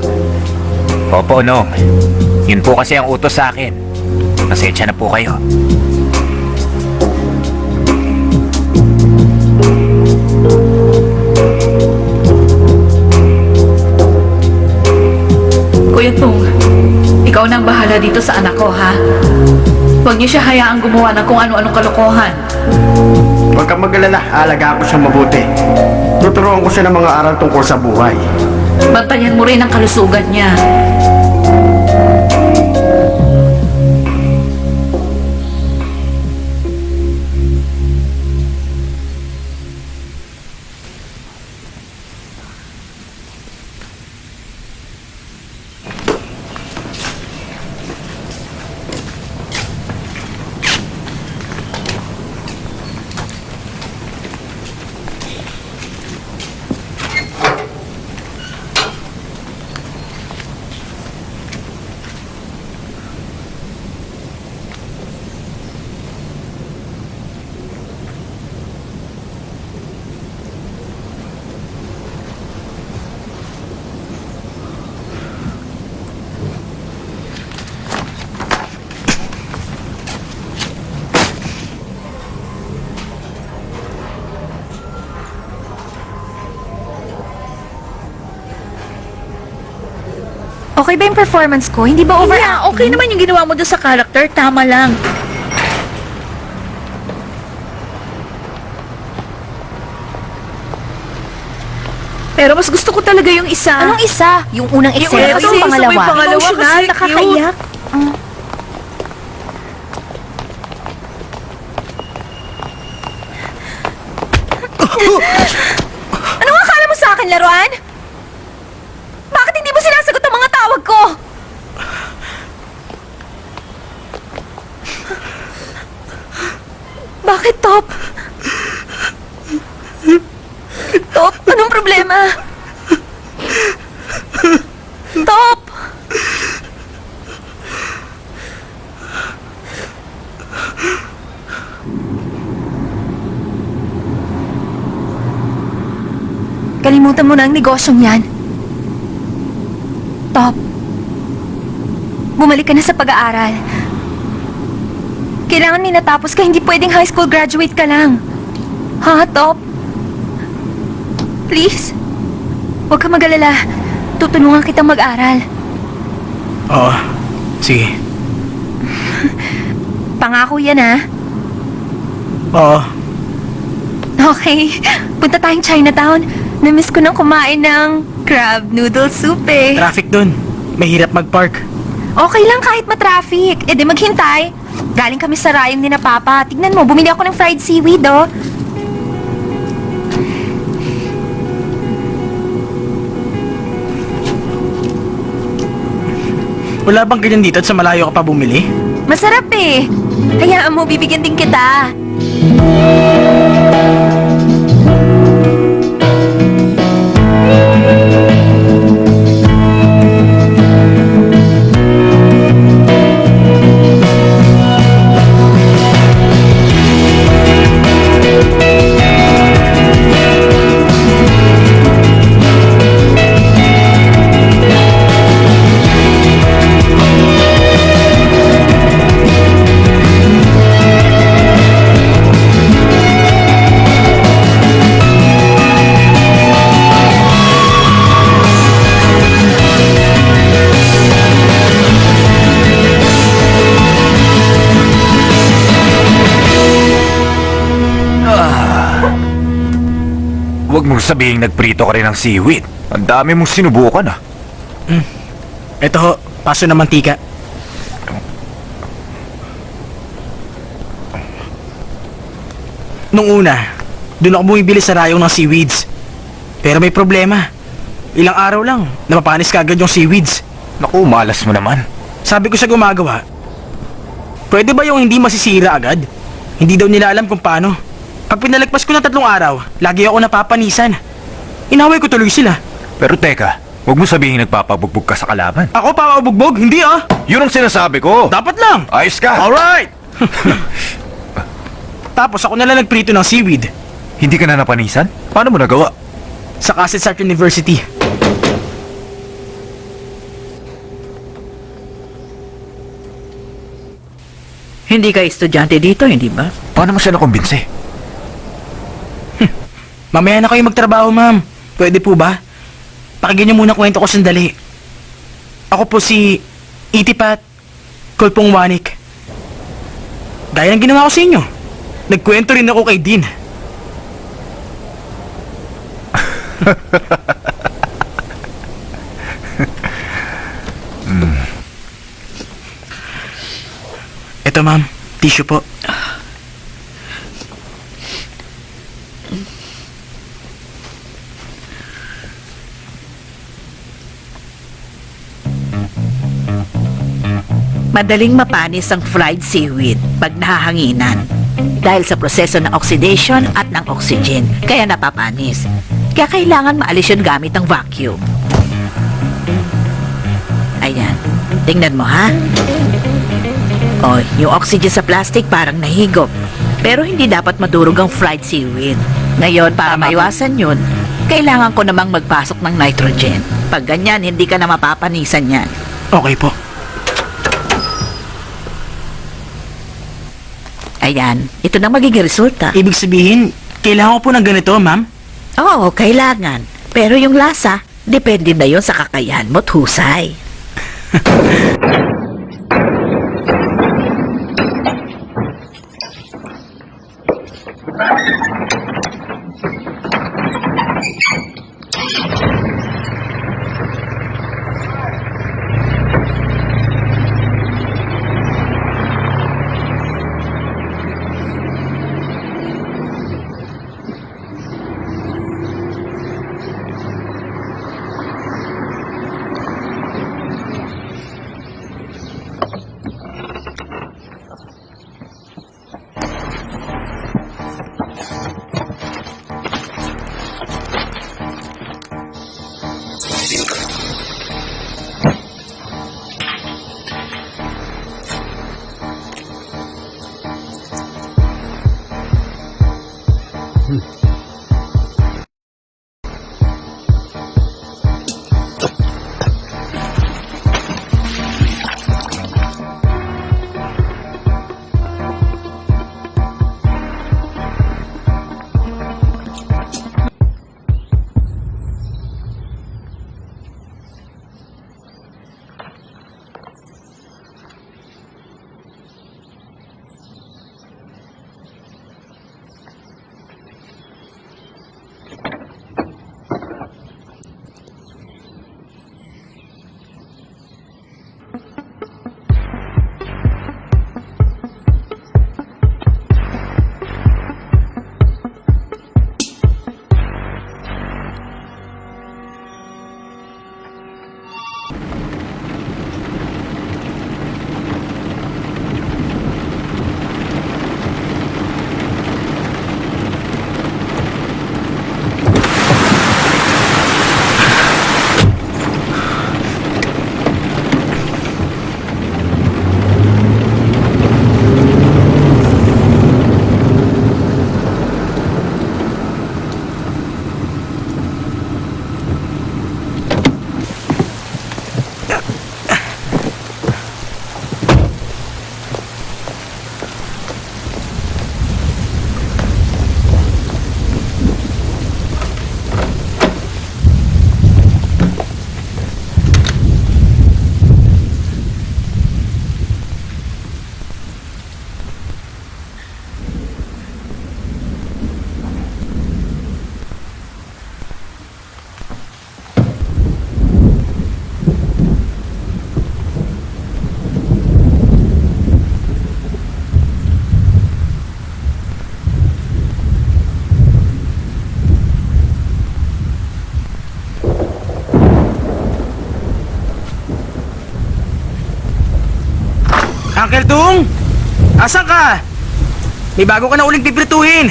Opo, Nong. Yun po kasi ang utos sa akin. Pasensya na po kayo. Kuya Tung, ikaw na ang bahala dito sa anak ko, ha? Huwag niyo siya hayaang gumawa ng kung ano-anong kalokohan. Huwag kang mag-alala, alagaan ko siyang mabuti. Tuturuan ko siya ng mga aral tungkol sa buhay. Bantayan mo rin ang kalusugan niya. Okay ba yung performance ko? Hindi ba over? Yeah, okay naman yung ginawa mo doon sa character. Tama lang. Pero mas gusto ko talaga yung isa. Anong isa? Yung unang eksena Yung o yung pangalawa? yung pangalawa Emotional, kasi nakakaiyak. Anong akala mo sa akin, laruan? Bakit hindi mo sinasagot ang mga tawag ko? Bakit, Top? Top, anong problema? Top! Kalimutan mo na ang negosyong yan. Top, bumalik ka na sa pag-aaral. Kailangan may natapos ka, hindi pwedeng high school graduate ka lang. Ha, Top? Please, huwag ka mag-alala. Tutulungan kitang mag-aral. Oo. Sige. Pangako yan, ha? Oo. Okay, punta tayong Chinatown. Namiss ko nang kumain ng crab noodle soup eh. Traffic dun. Mahirap mag-park. Okay lang kahit matraffic. E di maghintay. Galing kami sa rayong ni na Papa. Tignan mo, bumili ako ng fried seaweed, oh. Wala bang ganyan dito at sa malayo ka pa bumili? Masarap eh. Hayaan mo, bibigyan din kita. Huwag mong sabihing nagprito ka rin ng seaweed. Ang dami mong sinubukan ah. Ito ho, paso na mantika. Nung una, doon ako bumibili sa rayong ng seaweeds. Pero may problema. Ilang araw lang, napapanis ka agad yung seaweeds. Naku, malas mo naman. Sabi ko sa gumagawa, pwede ba yung hindi masisira agad? Hindi daw nila alam kung paano. Pag pinalagpas ko ng 3 araw, lagi ako napapanisan. Inaway ko tuloy sila. Pero teka, huwag mo sabihing nagpapabugbog ka sa kalaban. Ako papabugbog, hindi ah. Yun ang sinasabi ko. Dapat lang. Ayos ka. Alright! Tapos ako na lang nagprito ng seaweed Hindi ka na napanisan? Paano mo nagawa? sa Castle's Art University. Hindi ka estudyante dito, hindi ba? Paano mo siya nakumbinsi? Mamaya na kayo magtrabaho, ma'am. Pwede po ba? Pakinggan niyo muna kwento ko sandali. Ako po si Itipat Kulpong Wanik. Gaya ng ginawa ko sa inyo. Nagkwento rin ako kay Dean. Ito, ma'am. Tissue po. Madaling mapanis ang fried seaweed pag nahahanginan dahil sa proseso ng oxidation at ng oxygen, kaya napapanis. Kaya kailangan maalis yun gamit ang vacuum. Ayan, tingnan mo ha. O, yung oxygen sa plastic parang nahigop. Pero hindi dapat madurog ang fried seaweed. Ngayon, para maiwasan yun, kailangan ko namang magpasok ng nitrogen. Pag ganyan, hindi ka na mapapanisan yan. Okay po. Ayan, ito na magiging resulta. Ibig sabihin, kailangan ko po ng ganito, ma'am? Oo, kailangan. Pero yung lasa, depende na yon sa kakayahan mo't husay. Uncle Dung! Asan ka? May bago ka na uling piprituhin.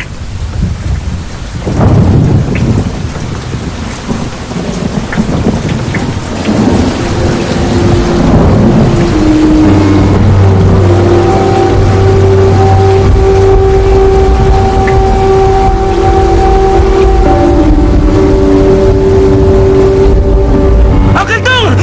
Uncle Dung!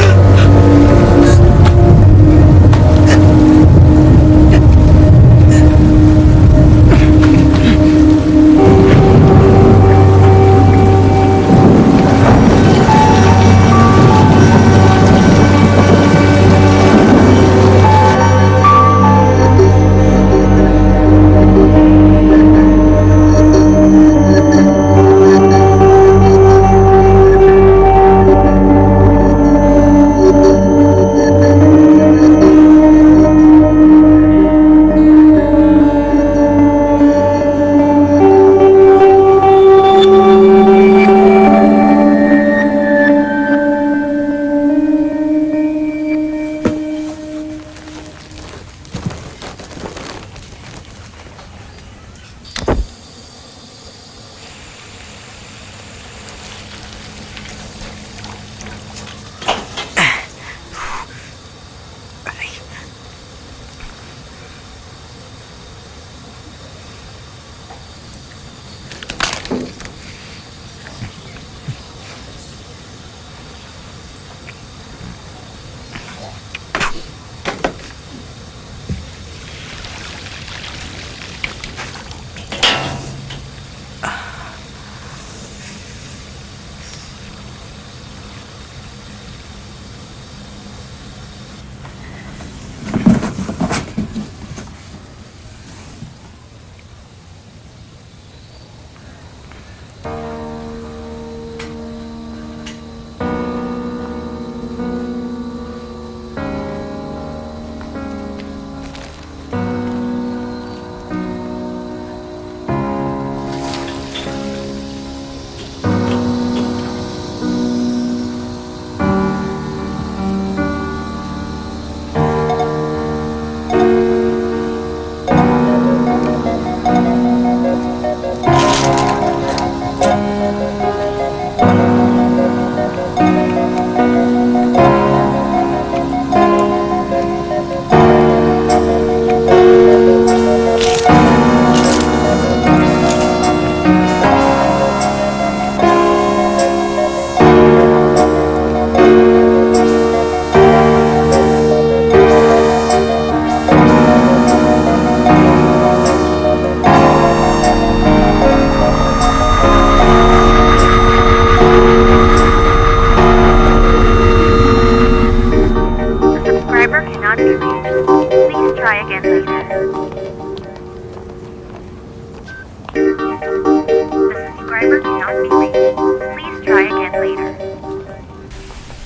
cannot be reached. Please try again later.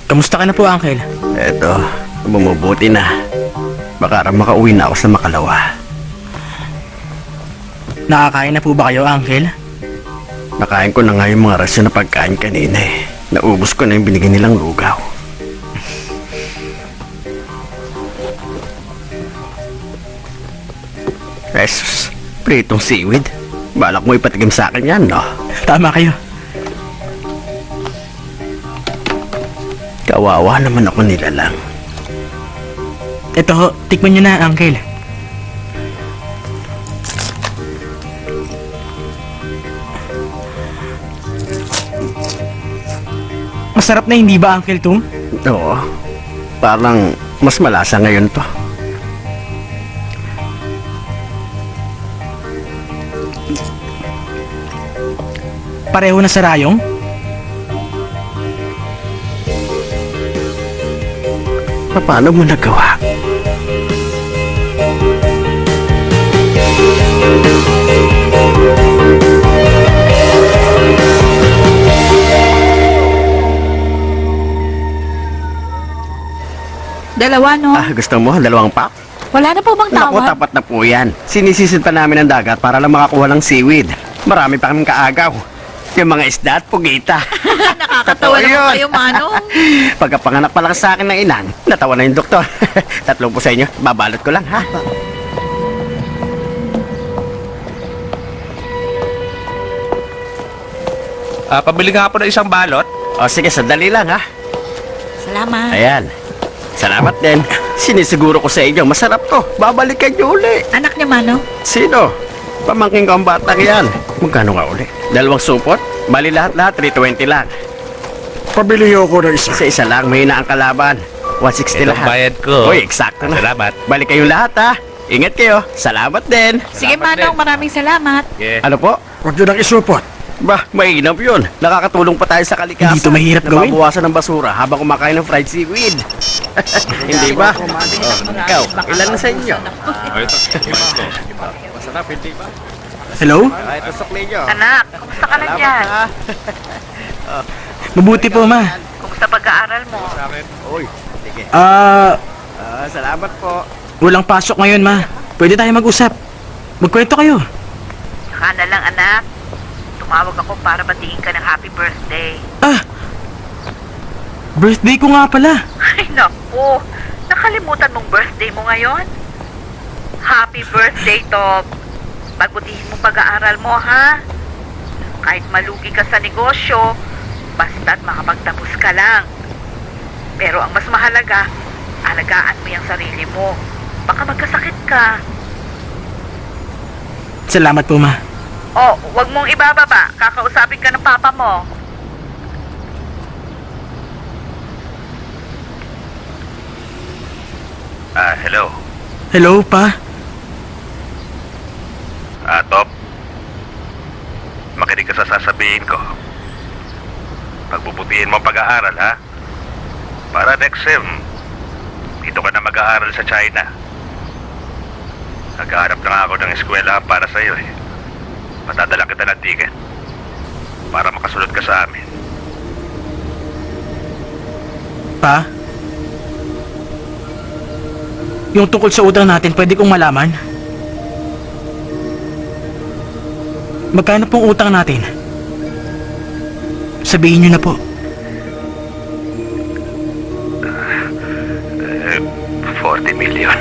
Kamusta ka na po, Uncle? Eto, bumubuti na. Baka makauwi na ako sa Makalawa. Nakakain na po ba kayo, Uncle? Nakain ko na nga yung mga rasyon na pagkain kanina eh. Naubos ko na yung binigyan nilang lugaw. Jesus, pritong seaweed. Balak mo ipatigim sa akin yan, no? Tama kayo. Kawawa naman ako nilalang. Ito ho, tikman nyo na, Uncle. Masarap na hindi ba, Uncle Tung? Oo, parang mas malasa ngayon to. Pareho na sa rayong? Paano mo nagawa? Dalawa, no? Gusto mo? Dalawang pack? Wala na po bang Naku, tawad? tapat na po yan. Sinisisid pa namin ang dagat para lang makakuha ng seaweed. Marami pa kaming kaagaw. Yung mga isda at pugita. Nakakatawa Totoo naman yun. kayo, Manong. Pagkapanganak pa lang sa akin ng inang, natawa na yung doktor. 3 po sa inyo. Babalot ko lang, ha? Pabili nga po ng isang balot. O sige, sandali lang, ha? Salamat. Ayan. Salamat din. Sinisiguro ko sa inyo, masarap to. Babalikan nyo uli. Anak niya, Manong. Sino? Pamangking ko ang batang yan. Magkano nga uli? 2 supot? Bali lahat-lahat, 320 lang. Pabili ako ng isa. Sa isa lang, may na ang kalaban. 160 Itong lahat. bayad ko. Uy, eksakto na. Salamat. Balik kayong lahat, ha? Ingat kayo. Salamat din. Sige, Salamat Manong. din. Maraming salamat. Yeah. Ano po? Huwag nyo nang isupot. Bah, mainam yun. Nakakatulong pa tayo sa kalikasan. Hindi to mahirap gawin. Nababawasan ng basura habang kumakain ng fried seaweed. Hindi ba? Ikaw, ilan na sa inyo? Masarap, hindi ba? Hello? Ay, tusok ninyo. Anak, kumusta ka na dyan? ha? Mabuti po, ma. Kumusta pag-aaral mo? Uy, sige. Salamat po. Walang pasok ngayon, ma. Pwede tayo mag-usap. Magkwento kayo. Saka na lang, anak. Tumawag ako para batiin ka ng happy birthday. Birthday ko nga pala. Ay, naku. Nakalimutan mong birthday mo ngayon? Happy birthday, Tob. Pagbutihin mo pag-aaral mo, ha? Kahit malugi ka sa negosyo, basta't makapagtapos ka lang. Pero ang mas mahalaga, alagaan mo yung sarili mo. Baka magkasakit ka. Salamat po, ma. Oh, wag mong ibababa. Kakausapin ka ng papa mo. Hello. Hello, pa. Top. Makinig ka sa sasabihin ko. Pagbubutihin mo ang pag-aaral, ha? Para next sem, dito ka na mag-aaral sa China. Naghahanap lang ako ng eskwela para sa'yo, eh. Matadala kita ng ticket para makasunod ka sa amin. Pa? Yung tungkol sa utang natin, pwede kong malaman? Magkano pong utang natin? Sabihin nyo na po. 40 million.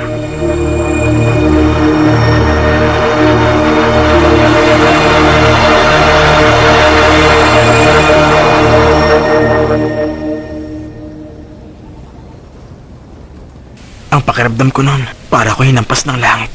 Ang pakiramdam ko noon, para ko hinampas ng langit.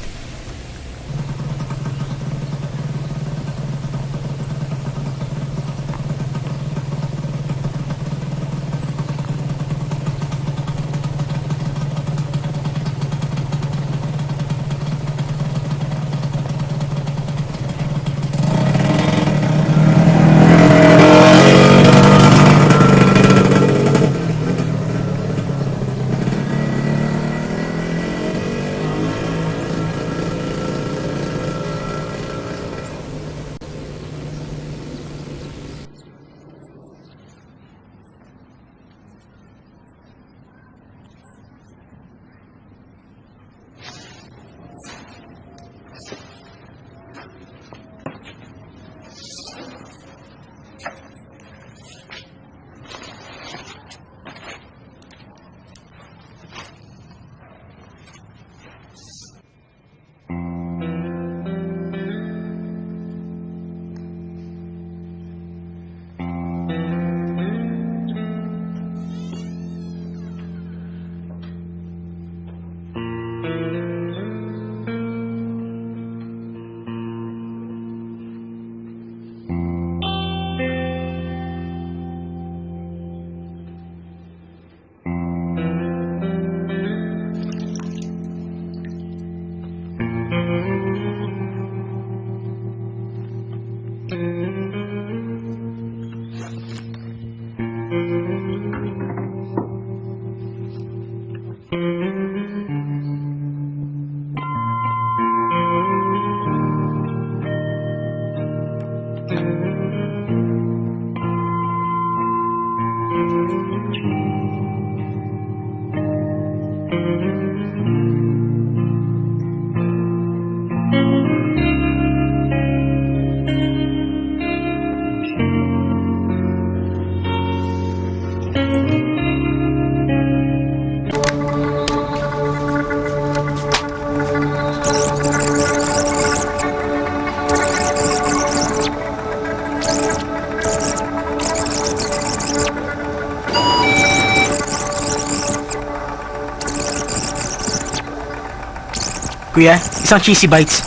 Kuya, isang cheesy bites.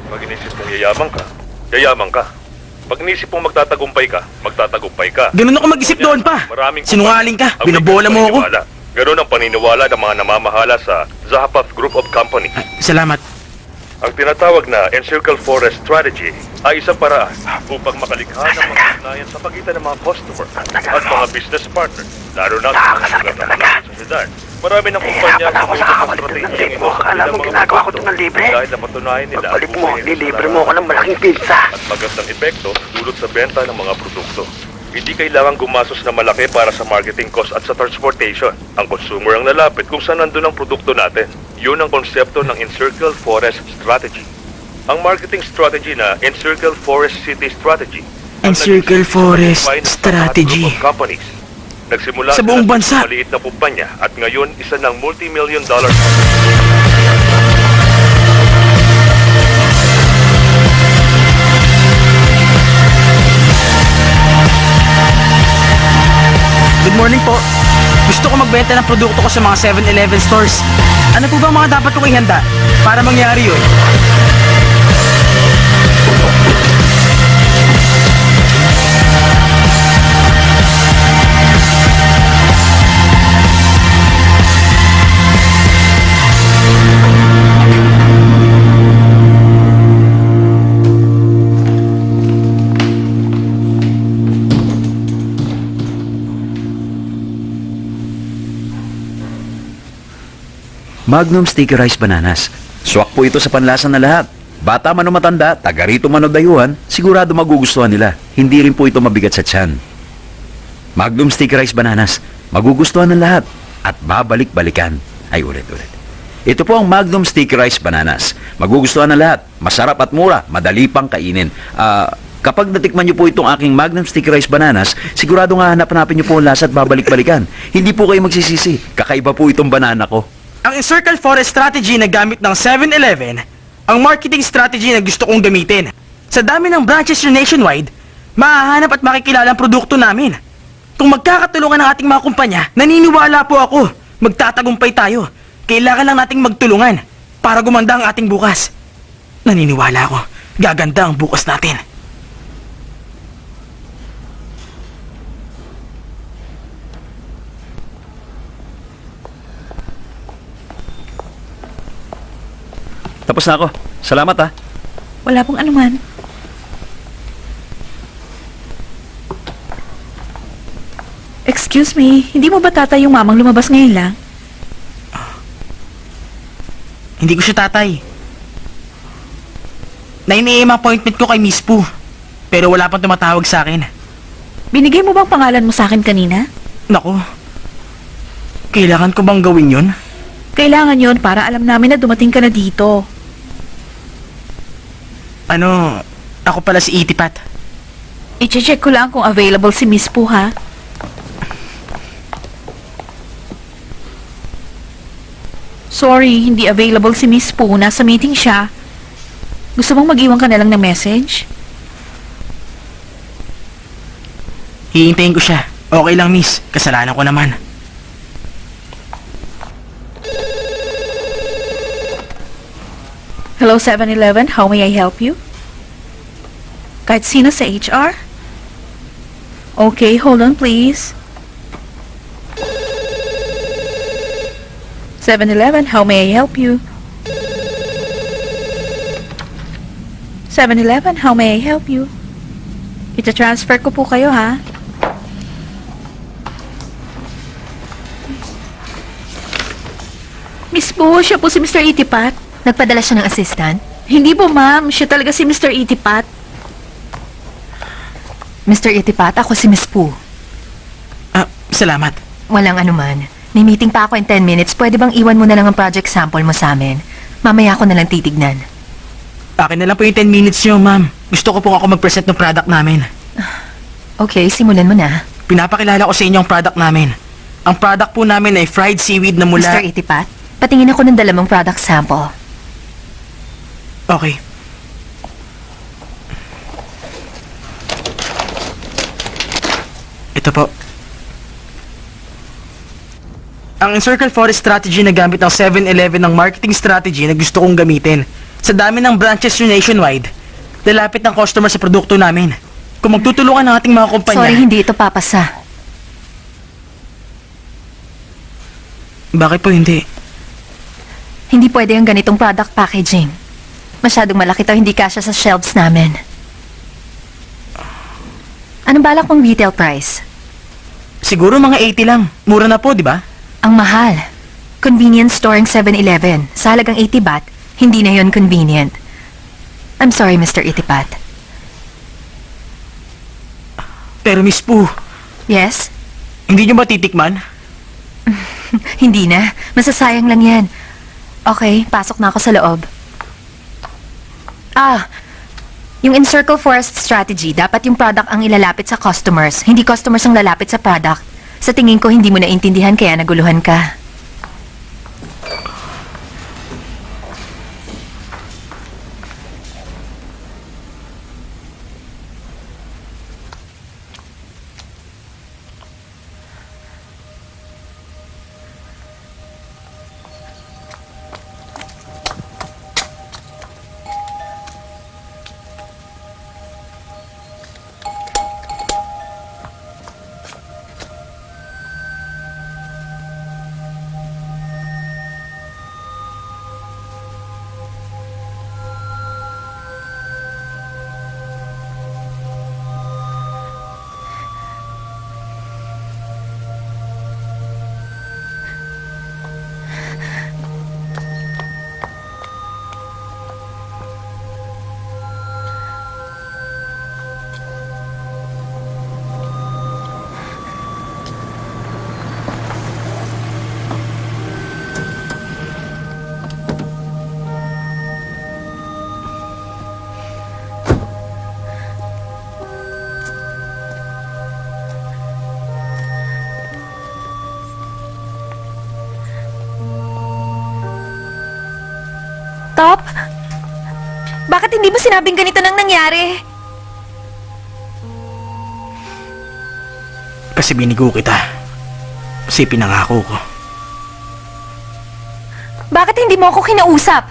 Pag inisip mong yayaman ka. Pag inisip mong magtatagumpay ka. Ganun ako mag-isip doon pa. Maraming Sinungaling ka, ang may binabola mo ako. paniniwala. Ganun ang paniniwala ng mga namamahala sa Zahapath Group of Companies. Salamat. Ang tinatawag na Encircle Forest Strategy ay isang paraan upang makalikha ng mga ugnayan sa pagitan ng mga customer at mga business partner, lalo na sa mga lugar na malapit sa syudad. Marami ng kumpanya sa mga stratehiyang inusakin ng mga produkto dahil napatunayan nila ang Lilibre mo ako ng malaking pizza. at magandang epekto dulot sa benta ng mga produkto. Hindi kailangan gumastos na malaki para sa marketing cost at sa transportation. Ang consumer ang lalapit kung saan nandun ang produkto natin. Yun ang konsepto ng Encircle Forest Strategy. Ang marketing strategy na Encircle Forest City Strategy. ang Encircle nag-exist Forest sa Philippine Strategy. Group of Companies. Nagsimula Sa buong sila bansa. maliit na kumpanya at ngayon isa ng multi-million dollar Good morning po. Gusto ko magbenta ng produkto ko sa mga 7-Eleven stores. Ano po ba ang mga dapat kong ihanda para mangyari yun? Magnum Sticky Rice Bananas. Swak po ito sa panlasa na lahat. Bata man o matanda, taga rito man o dayuhan, sigurado magugustuhan nila. Hindi rin po ito mabigat sa tiyan. Magnum Sticky Rice Bananas. Magugustuhan ng lahat. At babalik-balikan. Ay, ulit. Ito po ang Magnum Sticky Rice Bananas. Magugustuhan ng lahat. Masarap at mura. Madali pang kainin. Kapag natikman niyo po itong aking Magnum Sticky Rice Bananas, sigurado nga hanap-hanapin niyo po ang lasa at babalik-balikan. Hindi po kayo magsisisi. Kakaiba po itong banana ko. Ang Encircle Forest Strategy na gamit ng 7-Eleven, ang marketing strategy na gusto kong gamitin. Sa dami ng branches nationwide, mahahanap at makikilala ang produkto namin. Kung magkakatulungan ng ating mga kumpanya, naniniwala po ako, magtatagumpay tayo. Kailangan lang nating magtulungan para gumanda ang ating bukas. Naniniwala ako, gaganda ang bukas natin. Tapos na ako. Salamat ha. Wala pong anuman. Excuse me, hindi mo ba tatay yung mamang lumabas ngayon lang? Hindi ko siya tatay. 9 AM appointment ko kay Miss Poo, pero wala pang tumatawag sa akin. Binigay mo bang pangalan mo sa akin kanina? Naku, kailangan ko bang gawin yun? Kailangan yon para alam namin na dumating ka na dito. Ano, ako pala si Itipat. I-check ko lang kung available si Miss Poo, ha? Sorry, hindi available si Miss Poo. Nasa meeting siya. Gusto mong mag-iwan ka na lang ng message? Hihintayin ko siya. Okay lang, miss. Kasalanan ko naman. Hello, 7-Eleven. How may I help you? Kahit sino sa HR? Okay, hold on please. 7-Eleven, how may I help you? 7-Eleven, how may I help you? Ita-transfer ko po kayo, ha? Miss Po, siya po si Mr. Itipat. Nagpadala siya ng assistant? Hindi po, ma'am. Siya talaga si Mr. Itipat. Mr. Itipat, ako si Miss Poo. Salamat. Walang anuman. May meeting pa ako in 10 minutes. Pwede bang iwan mo na lang ang project sample mo sa amin? Mamaya ako na lang titignan. Akin na lang po yung 10 minutes nyo, ma'am. Gusto ko po ako mag-present ng product namin. Okay, simulan mo na. Pinapakilala ko sa inyo ang product namin. Ang product po namin ay fried seaweed na mula... Mr. Itipat, patingin ako ng dalamang product sample. Okay. Ito po. Ang Encircle Forest strategy na gamit ng 7-Eleven ng marketing strategy na gusto kong gamitin. Sa dami ng branches nyo nationwide, lalapit ng customer sa produkto namin. Kung magtutulungan ng ating mga kumpanya... Sorry, hindi ito papasa. Bakit po hindi? Hindi pwede ang ganitong product packaging. Masyadong malaki to, hindi kasya sa shelves namin. Anong balak mong retail price? Siguro mga 80 lang. Mura na po, di ba? Ang mahal. Convenience store ang 7-Eleven. Sa halagang 80 baht, hindi na yon convenient. I'm sorry, Mr. Itipat. Pero Miss Pooh, Yes? hindi nyo ba titikman? Hindi na. Masasayang lang yan. Okay, pasok na ako sa loob. Yung Encircle Forest strategy, dapat yung product ang ilalapit sa customers, hindi customers ang lalapit sa product. Sa tingin ko, hindi mo naintindihan kaya naguluhan ka. Top? Bakit hindi mo sinabing ganito nang nangyari? Kasi binigo kita. Kasi pinangako ko. Bakit hindi mo ako kinausap?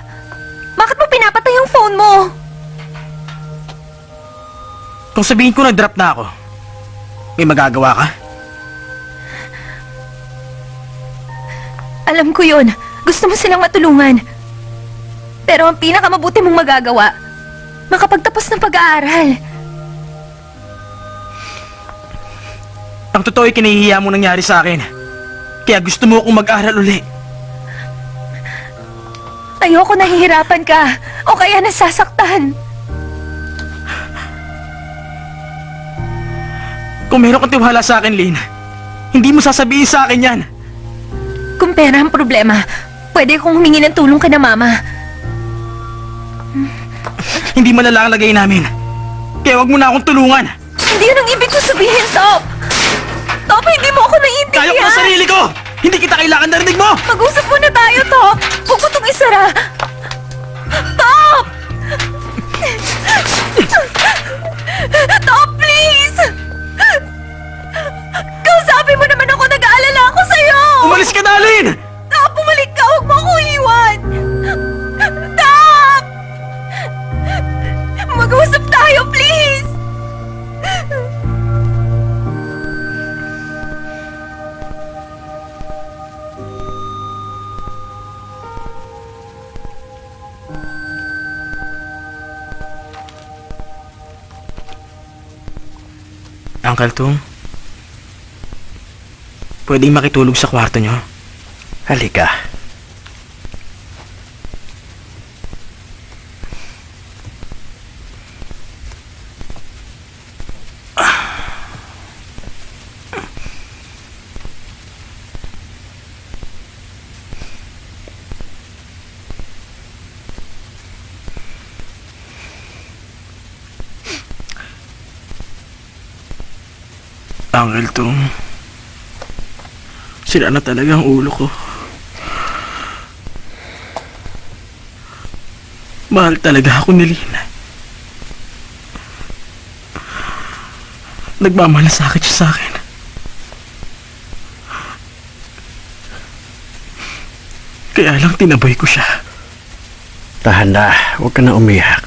Bakit mo pinapatay yung phone mo? Kung sabihin ko nag-drop na ako, may magagawa ka? Alam ko yun. Gusto mo silang matulungan. Pero ang pinakamabuti mong magagawa, makapagtapos ng pag-aaral. Ang totoo ay kinahihiya mo nangyari sa akin. Kaya gusto mo akong mag-aral uli. Ayoko nahihirapan ka o kaya nasasaktan. Kung meron kang tiwala sa akin, Lynn, hindi mo sasabihin sa akin yan. Kung pera ang problema, pwede kong humingi ng tulong ka na mama. Hindi malala ang lagay namin. Kaya wag mo na akong tulungan. Hindi yun ang ibig ko sabihin, Top! Top, hindi mo ako naiintindihan! Kaya ko na sarili ko! Hindi kita kailangan narinig mo! Mag-usap muna tayo, Top! Huwag mo itong isara! Top! Top, please! Kausapin mo naman ako, nag-aalala ako sa'yo! Umalis ka na, Lynn! Top, bumalik ka! Huwag mo ako iwan! Top! Mag-usap tayo, please! Uncle Tung, pwedeng makitulog sa kwarto nyo? Halika. Uncle Tung, sira na talaga ang ulo ko. Mahal talaga ako ni Lina. Nagmamalasakit siya sa akin. Kaya lang tinaboy ko siya. Tahan na, huwag ka na umiyak.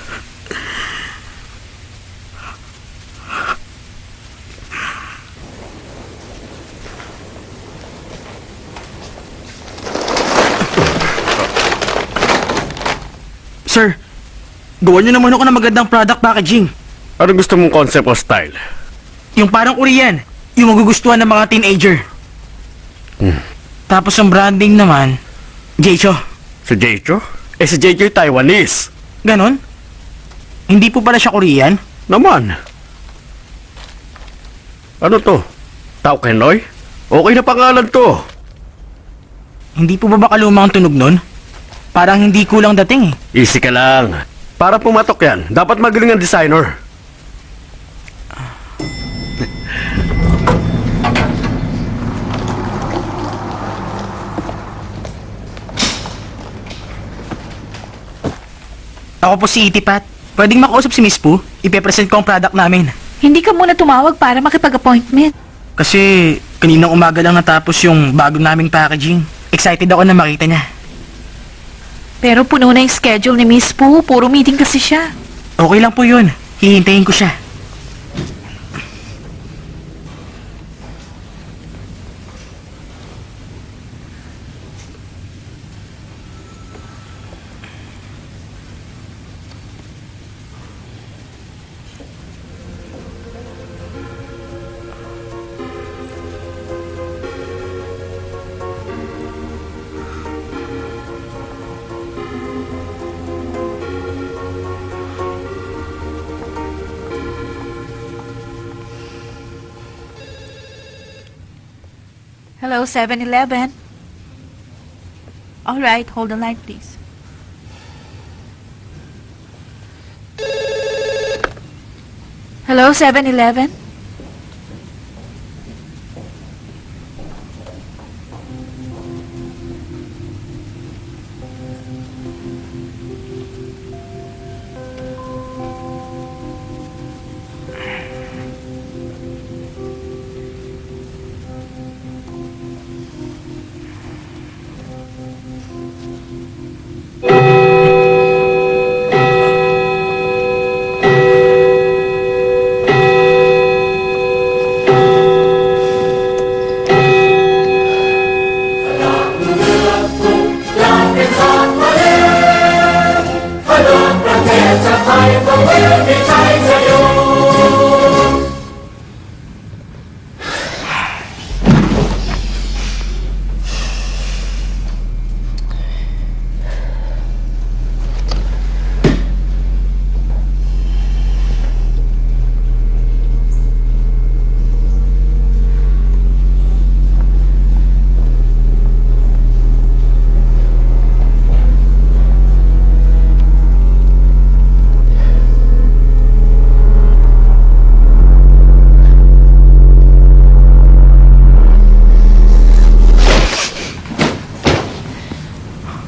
Sir, gawan niyo naman ako ng magandang product packaging. Ano gusto mong concept o style? Yung parang Korean, yung magugustuhan ng mga teenager. Tapos ang branding naman, Jeicho. Si Jeicho? Si Jeicho Taiwanese. Ganon? Hindi po pala siya Korean? Naman. Ano to? Tao Kenoy? Okay na pangalan to. Hindi po ba baka lumang tunog nun? Parang hindi kulang dating eh. Easy ka lang. Para pumatok yan, dapat magaling ang designer. Ako po si Itipat. Pwedeng makausap si Miss Poo? Ipe-present ko ang product namin. Hindi ka muna tumawag para makipag-appointment. Kasi kaninang umaga lang natapos yung bago naming packaging. Excited ako na makita niya. Pero puno na yung schedule ni Miss Poo. Puro meeting kasi siya. Okay lang po yun. Hihintayin ko siya. Hello, 7-Eleven. All right, hold the line, please. Hello, 7-Eleven.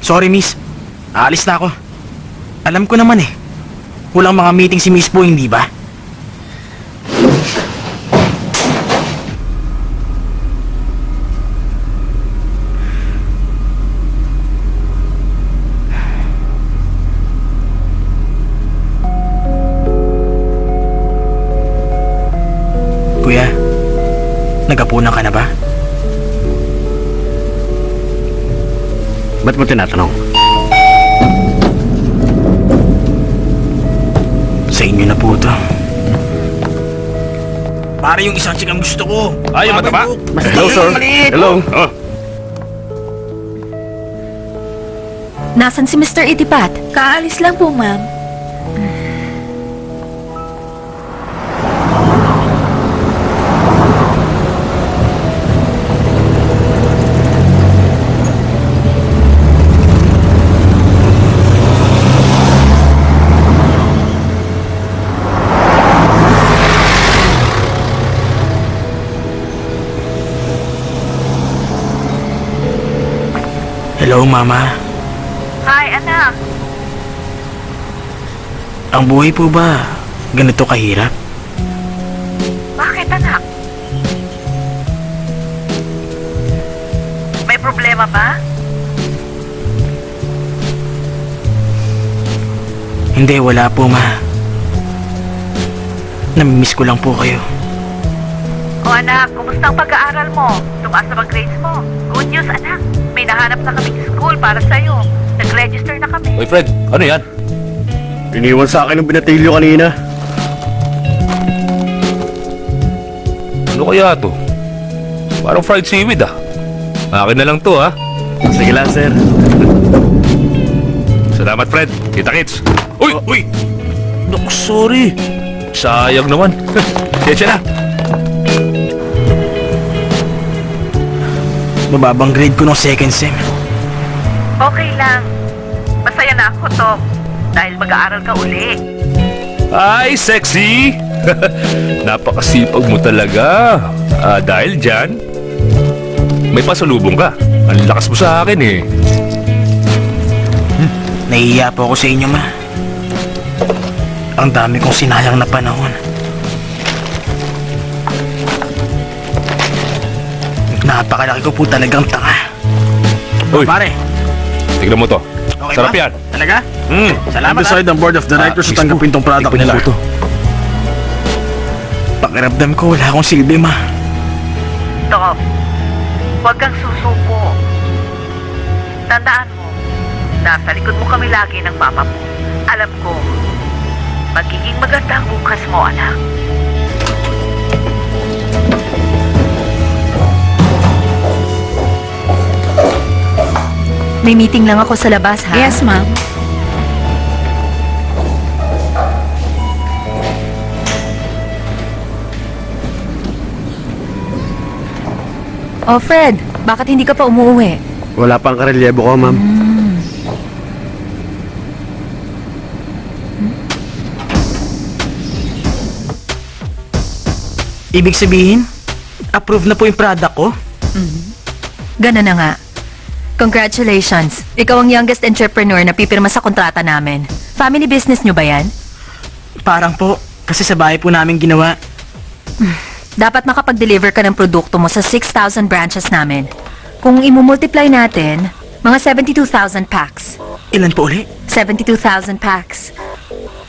Sorry, miss. Aalis na ako. Alam ko naman eh. Walang mga meeting si Miss Po, hindi ba? Kuya, nagapunan ka na ba? Ba't mo tinatanong? Sa inyo na po ito. Para yung isang chick ang gusto ko. Ay, yung mataba? Hello, sir. Hello. Oh, Nasaan si Mr. Itipat? Kaalis lang po, ma'am. Hello, Mama. Hi, anak. Ang buhay po ba ganito kahirap? Bakit, anak? May problema ba? Hindi, wala po, ma. Namimiss ko lang po kayo. O anak, kumusta ang pag-aaral mo? Tumaas na ba grades mo? Good news, anak. May nahanap na kaming school para sa'yo. Nag-register na kami. Uy, Fred, ano yan? Iniwan sa akin ng binatilyo kanina. Ano kaya to? Parang fried seaweed ah. Akin na lang to ha. Sige lang, sir. Salamat, Fred. Kita-kits. Uy! Uy! Naku, sorry. Sayang naman. Kaya na. Mababang grade ko nung second sem. Okay lang. Masaya na ako, Tom. Dahil mag-aaral ka uli. Ay, sexy! Napakasipag mo talaga. Dahil dyan, may pasalubong ka. Ang lakas mo sa akin eh. Nahihiya po ako sa inyo, ma. Ang dami kong sinayang na panahon. Napakalaki ko po talagang tanga. Uy, Pare, tignan mo to. okay Sarap ba? yan. Talaga? Salamat, Decide ang board of directors na tanggapin tong product nila. Pakiramdam ko, wala akong silbi, ma. Tom, huwag kang susuko. Tandaan mo, nasa likod mo kami lagi ng mama mo. Alam ko, magiging maganda ang bukas mo, anak. May meeting lang ako sa labas, ha? Yes, ma'am. Oh, Fred, bakit hindi ka pa umuwi? Wala pang karelyebo ko, ma'am. Ibig sabihin, approve na po yung product ko? Ganun na nga. Congratulations. Ikaw ang youngest entrepreneur na pipirma sa kontrata namin. Family business nyo ba yan? Parang po, kasi sa bahay po namin ginawa. Dapat makapag-deliver ka ng produkto mo sa 6,000 branches namin. Kung imumultiply natin, mga 72,000 packs. Ilan po uli? 72,000 packs.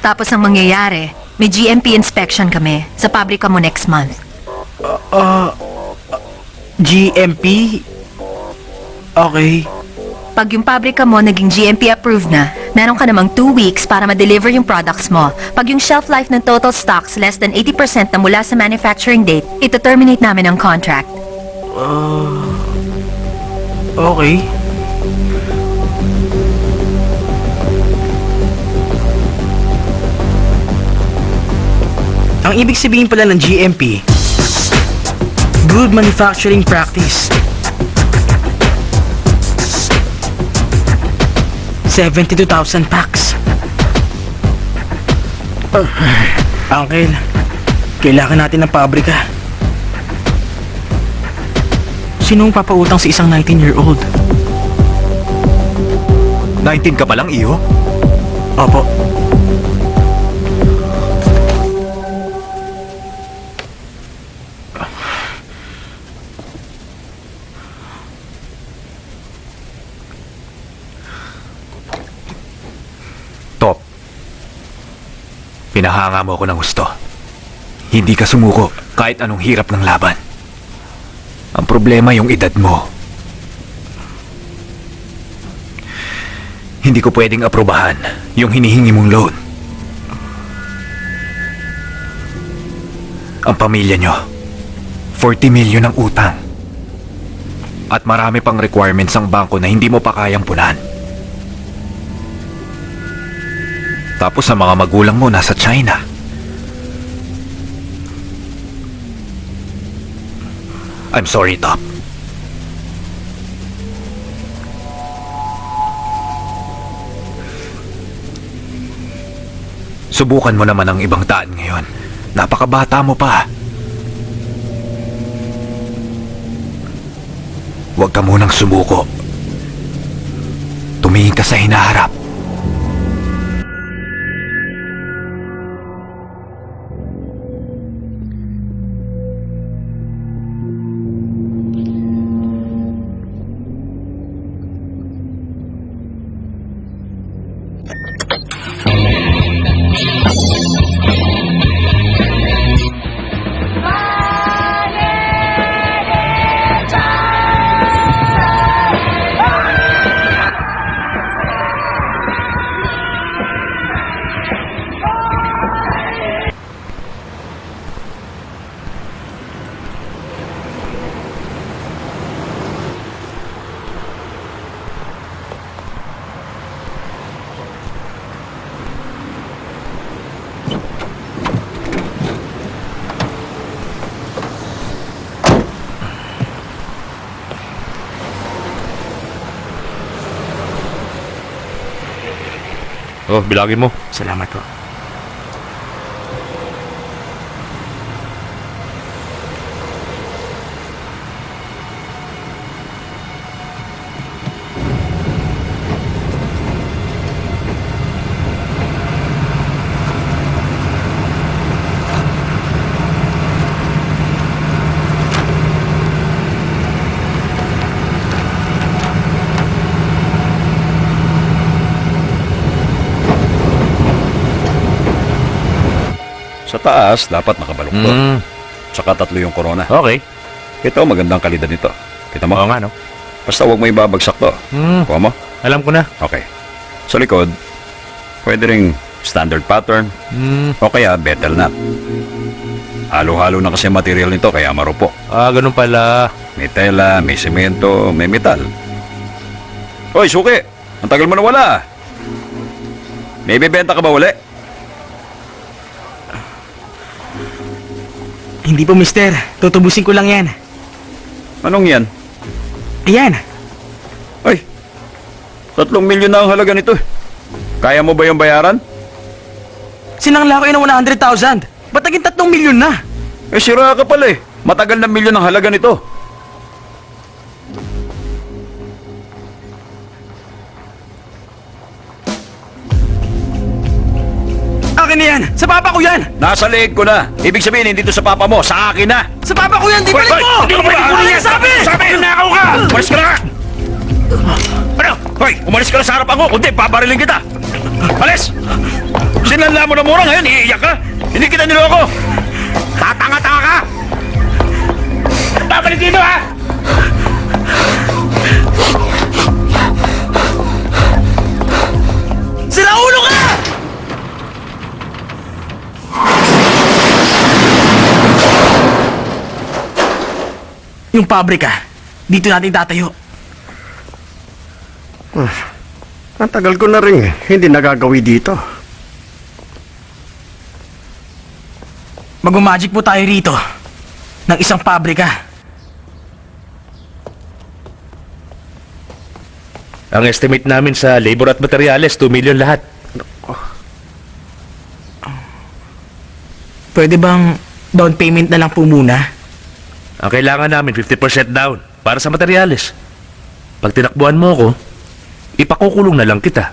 Tapos ang mangyayari, may GMP inspection kami sa pabrika mo next month. GMP? Okay. Pag yung pabrika mo naging GMP approved na, meron ka namang 2 weeks para ma-deliver yung products mo. Pag yung shelf life ng total stocks less than 80% na mula sa manufacturing date, ito-terminate namin ang contract. Okay. Ang ibig sabihin pala ng GMP, Good Manufacturing Practice. 72,000 packs. Uncle, kailangan natin ng pabrika. Sinong papautang sa isang 19-year-old? 19 ka pa lang, Iho? Opo. Top. Pinahanga mo ako ng gusto. Hindi ka sumuko kahit anong hirap ng laban. Ang problema yung edad mo. Hindi ko pwedeng aprobahan yung hinihingi mong loan. Ang pamilya nyo, 40 million ang utang. At marami pang requirements ang bangko na hindi mo pa kayang punan. Tapos ang mga magulang mo nasa China. I'm sorry, Top. Subukan mo naman ang ibang daan ngayon. Napakabata mo pa. Huwag ka munang sumuko. Tumingin ka sa hinaharap. Oh, bilangin mo. Salamat po. Sa taas, dapat nakabaluktot. Hmm, Tsaka 3 yung corona. okay. Ito, magandang kalidad nito. Kita mo? Oo nga, no? Basta huwag mo ibabagsak to. Kuha mo? Alam ko na. Okay. Sa likod, pwede ring standard pattern o kaya betel nut. Halo-halo na kasi ang material nito kaya marupok. Ganun pala. May tela, may semento, may metal. Hoy, suki! Ang tagal mo na wala. May bibenta ka ba uli? Hindi po, mister. Tutubusin ko lang yan. Anong yan? Ayan. Ay, 3 milyon na ang halaga nito. Kaya mo ba yung bayaran? Sinangla ko yun ng 100,000. Ba't naging 3 milyon na? Eh, sira ka pala eh. Matagal na milyon ang halaga nito. Akin na yan! Sa papa ko yan! Nasa leeg ko na. Ibig sabihin, hindi to sa papa mo, sa akin na. Sa papa ko yan! Di balik mo! Hindi ko pwede kunin yan! Sabi! Sabi! Nakaw ka! Umalis ka na! Ano? Hoy, umalis ka na sa harapan ko, kundi babarilin kita. Alis! Sinanla mo na mura ngayon, iiyak ka. Hindi kita niloko. Tatanga-tanga ka! Babalik dito, ha! Sira ulo ka! Yung pabrika, dito natin tatayo. Ang tagal ko na rin hindi nagagawi dito. Mag-magic po tayo rito ng isang pabrika. Ang estimate namin sa labor at materyales, 2 million lahat. Pwede bang down payment na lang po muna? Ang kailangan namin, 50% down para sa materyales. Pag tinakbuhan mo ko, ipakukulong na lang kita.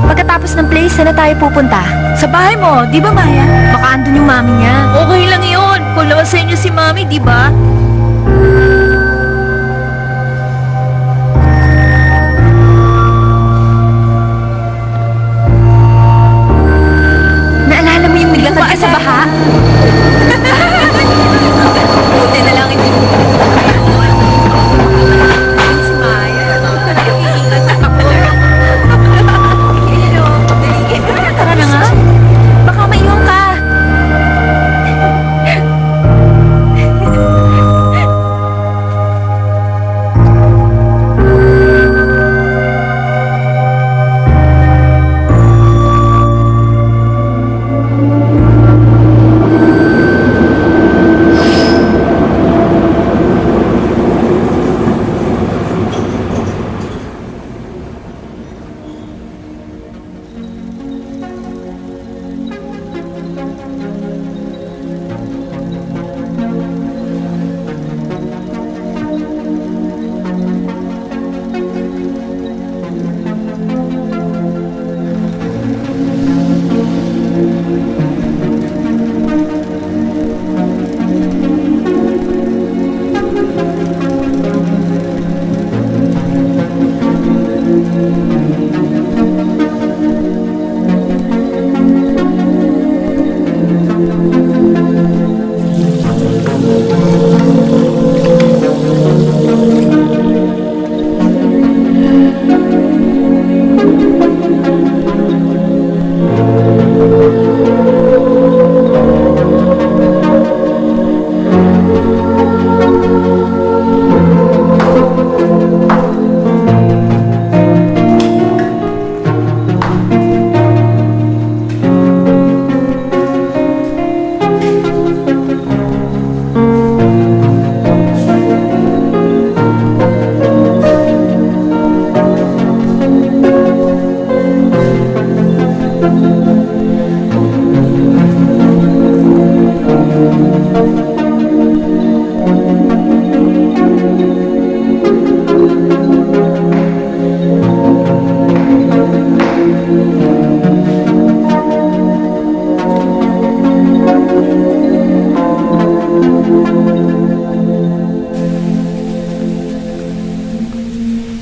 Pagkatapos ng play, saan na tayo pupunta? Sa bahay mo, di ba, Maya? Baka andun yung mami niya. Okay lang yun. Kung lawas sa inyo si Mami, di ba? Naalala mo yung naglatag ka sa baha? Buti na lang hindi mo si Maya. Tara na nga. Baka maiwan ka.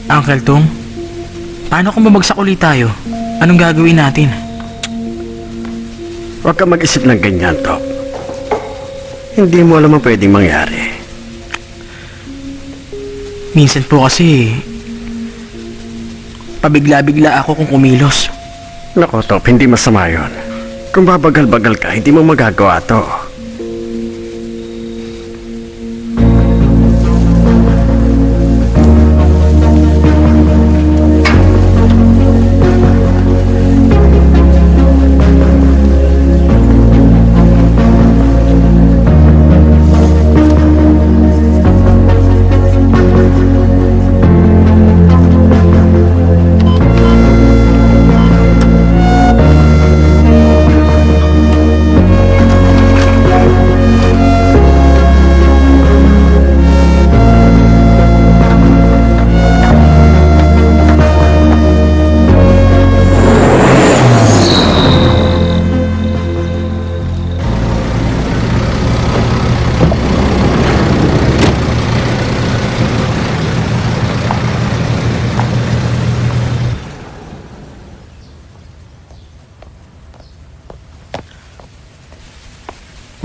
Uncle Tong, paano kung bumagsak ulit tayo? Anong gagawin natin? Huwag ka mag-isip ng ganyan, Top. Hindi mo alam ang pwedeng mangyari. Minsan po kasi, pabigla-bigla ako kung kumilos. Nako, Top, hindi masama yun. Kung babagal-bagal ka, hindi mo magagawa to.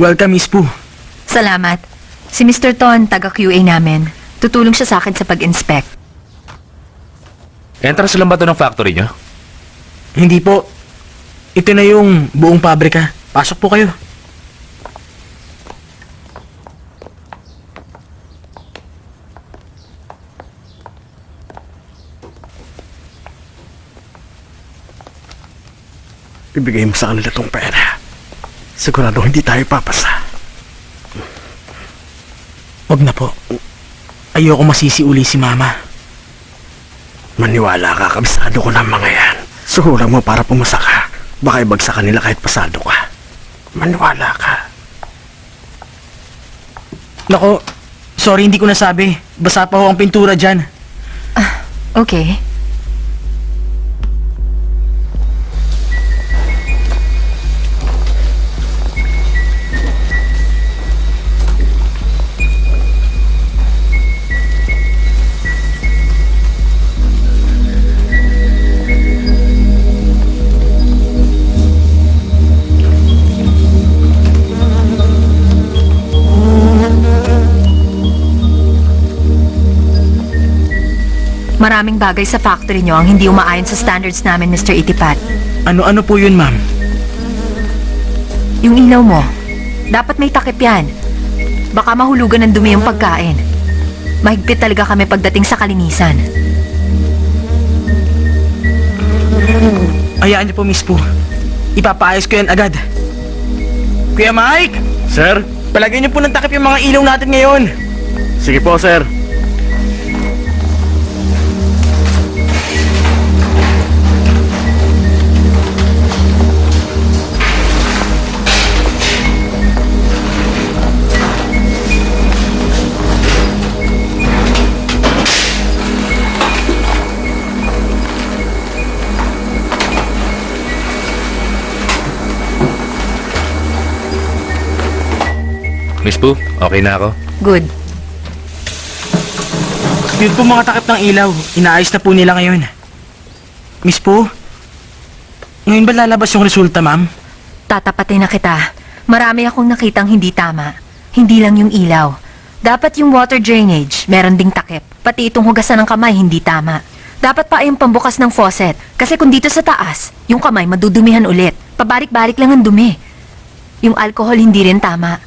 Welcome, Miss Pooh. Salamat. Si Mr. Ton, taga-QA namin. Tutulong siya sa akin sa pag-inspect. Entrance lang ba ito ng factory nyo? Hindi po. Ito na yung buong pabrika. Pasok po kayo. Ibigay mo sa kanila tong pera. Sigurado hindi tayo papasa. Wag na po. Ayoko masisiuli si Mama. Maniwala ka, kabisado ko ng mga yan. Suhulan mo para pumasa ka. Baka ibagsakan nila kahit pasado ka. Maniwala ka. Nako, sorry hindi ko nasabi. Basa pa ho ang pintura dyan. Okay. Maraming bagay sa factory nyo ang hindi umaayon sa standards namin, Mr. Itipat. Ano-ano po yun, ma'am? Yung ilaw mo, dapat may takip yan. Baka mahulugan ng dumi yung pagkain. Mahigpit talaga kami pagdating sa kalinisan. Hayaan niyo po, Miss Pooh. Ipapaayos ko yan agad. Kuya Mike! Sir? Palagyan niyo po ng takip yung mga ilaw natin ngayon. Sige po, sir. Miss Pooh, okay na ako. Good. Yun po mga takip ng ilaw. Inaayos na po nila ngayon. Miss Po, ngayon ba lalabas yung resulta, ma'am? Tatapatin na kita. Marami akong nakitang hindi tama. Hindi lang yung ilaw. Dapat yung water drainage, meron ding takip. Pati itong hugasan ng kamay, hindi tama. Dapat pa yung pambukas ng faucet. Kasi kung dito sa taas, yung kamay madudumihan ulit. Pabalik-balik lang ang dumi. Yung alcohol hindi rin tama.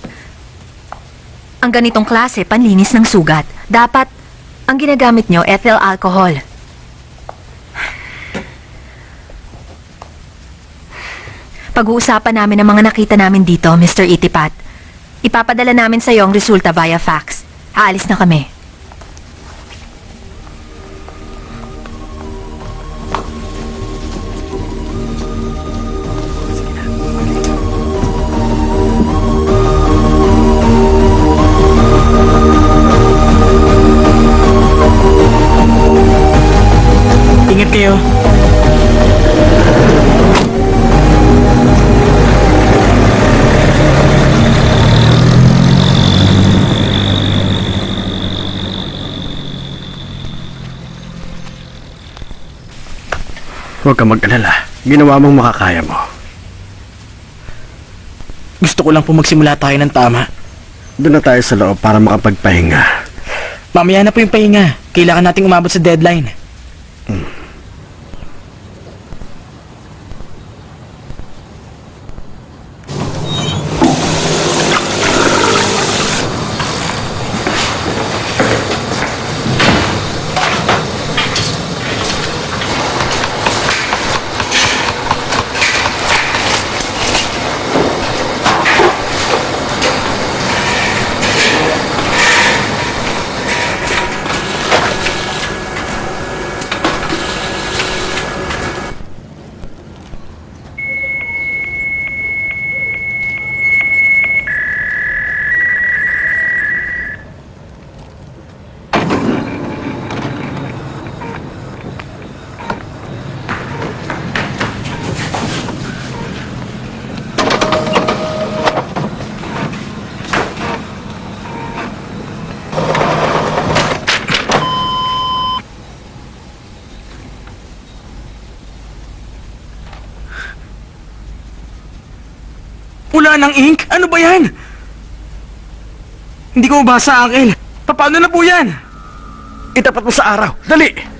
Ang ganitong klase, panlinis ng sugat. Dapat, ang ginagamit nyo, ethyl alcohol. Pag-uusapan namin ang mga nakita namin dito, Mr. Itipat. Ipapadala namin sa iyo ang resulta via fax. Aalis na kami. Ingat kayo. Huwag kang mag-alala. Ginawa mong makakaya mo. Gusto ko lang po magsimula tayo ng tama. Doon na tayo sa loob para makapagpahinga. Mamaya na po yung pahinga. Kailangan nating umabot sa deadline. Wala ng ink? Ano ba yan? Hindi ko mabasa, Uncle. Paano na po yan? Itapat mo sa araw. Dali!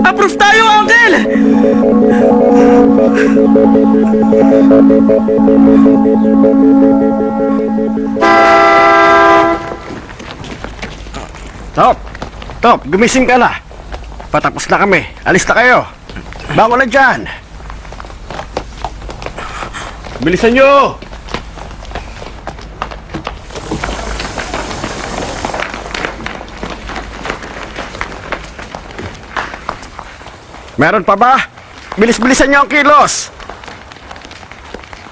Approve tayo, Uncle! Top, gumising ka na. Patapos na kami. Alis na kayo. Bangon na dyan. Bilisan nyo! Meron pa ba? Bilis-bilisan nyo ang kilos.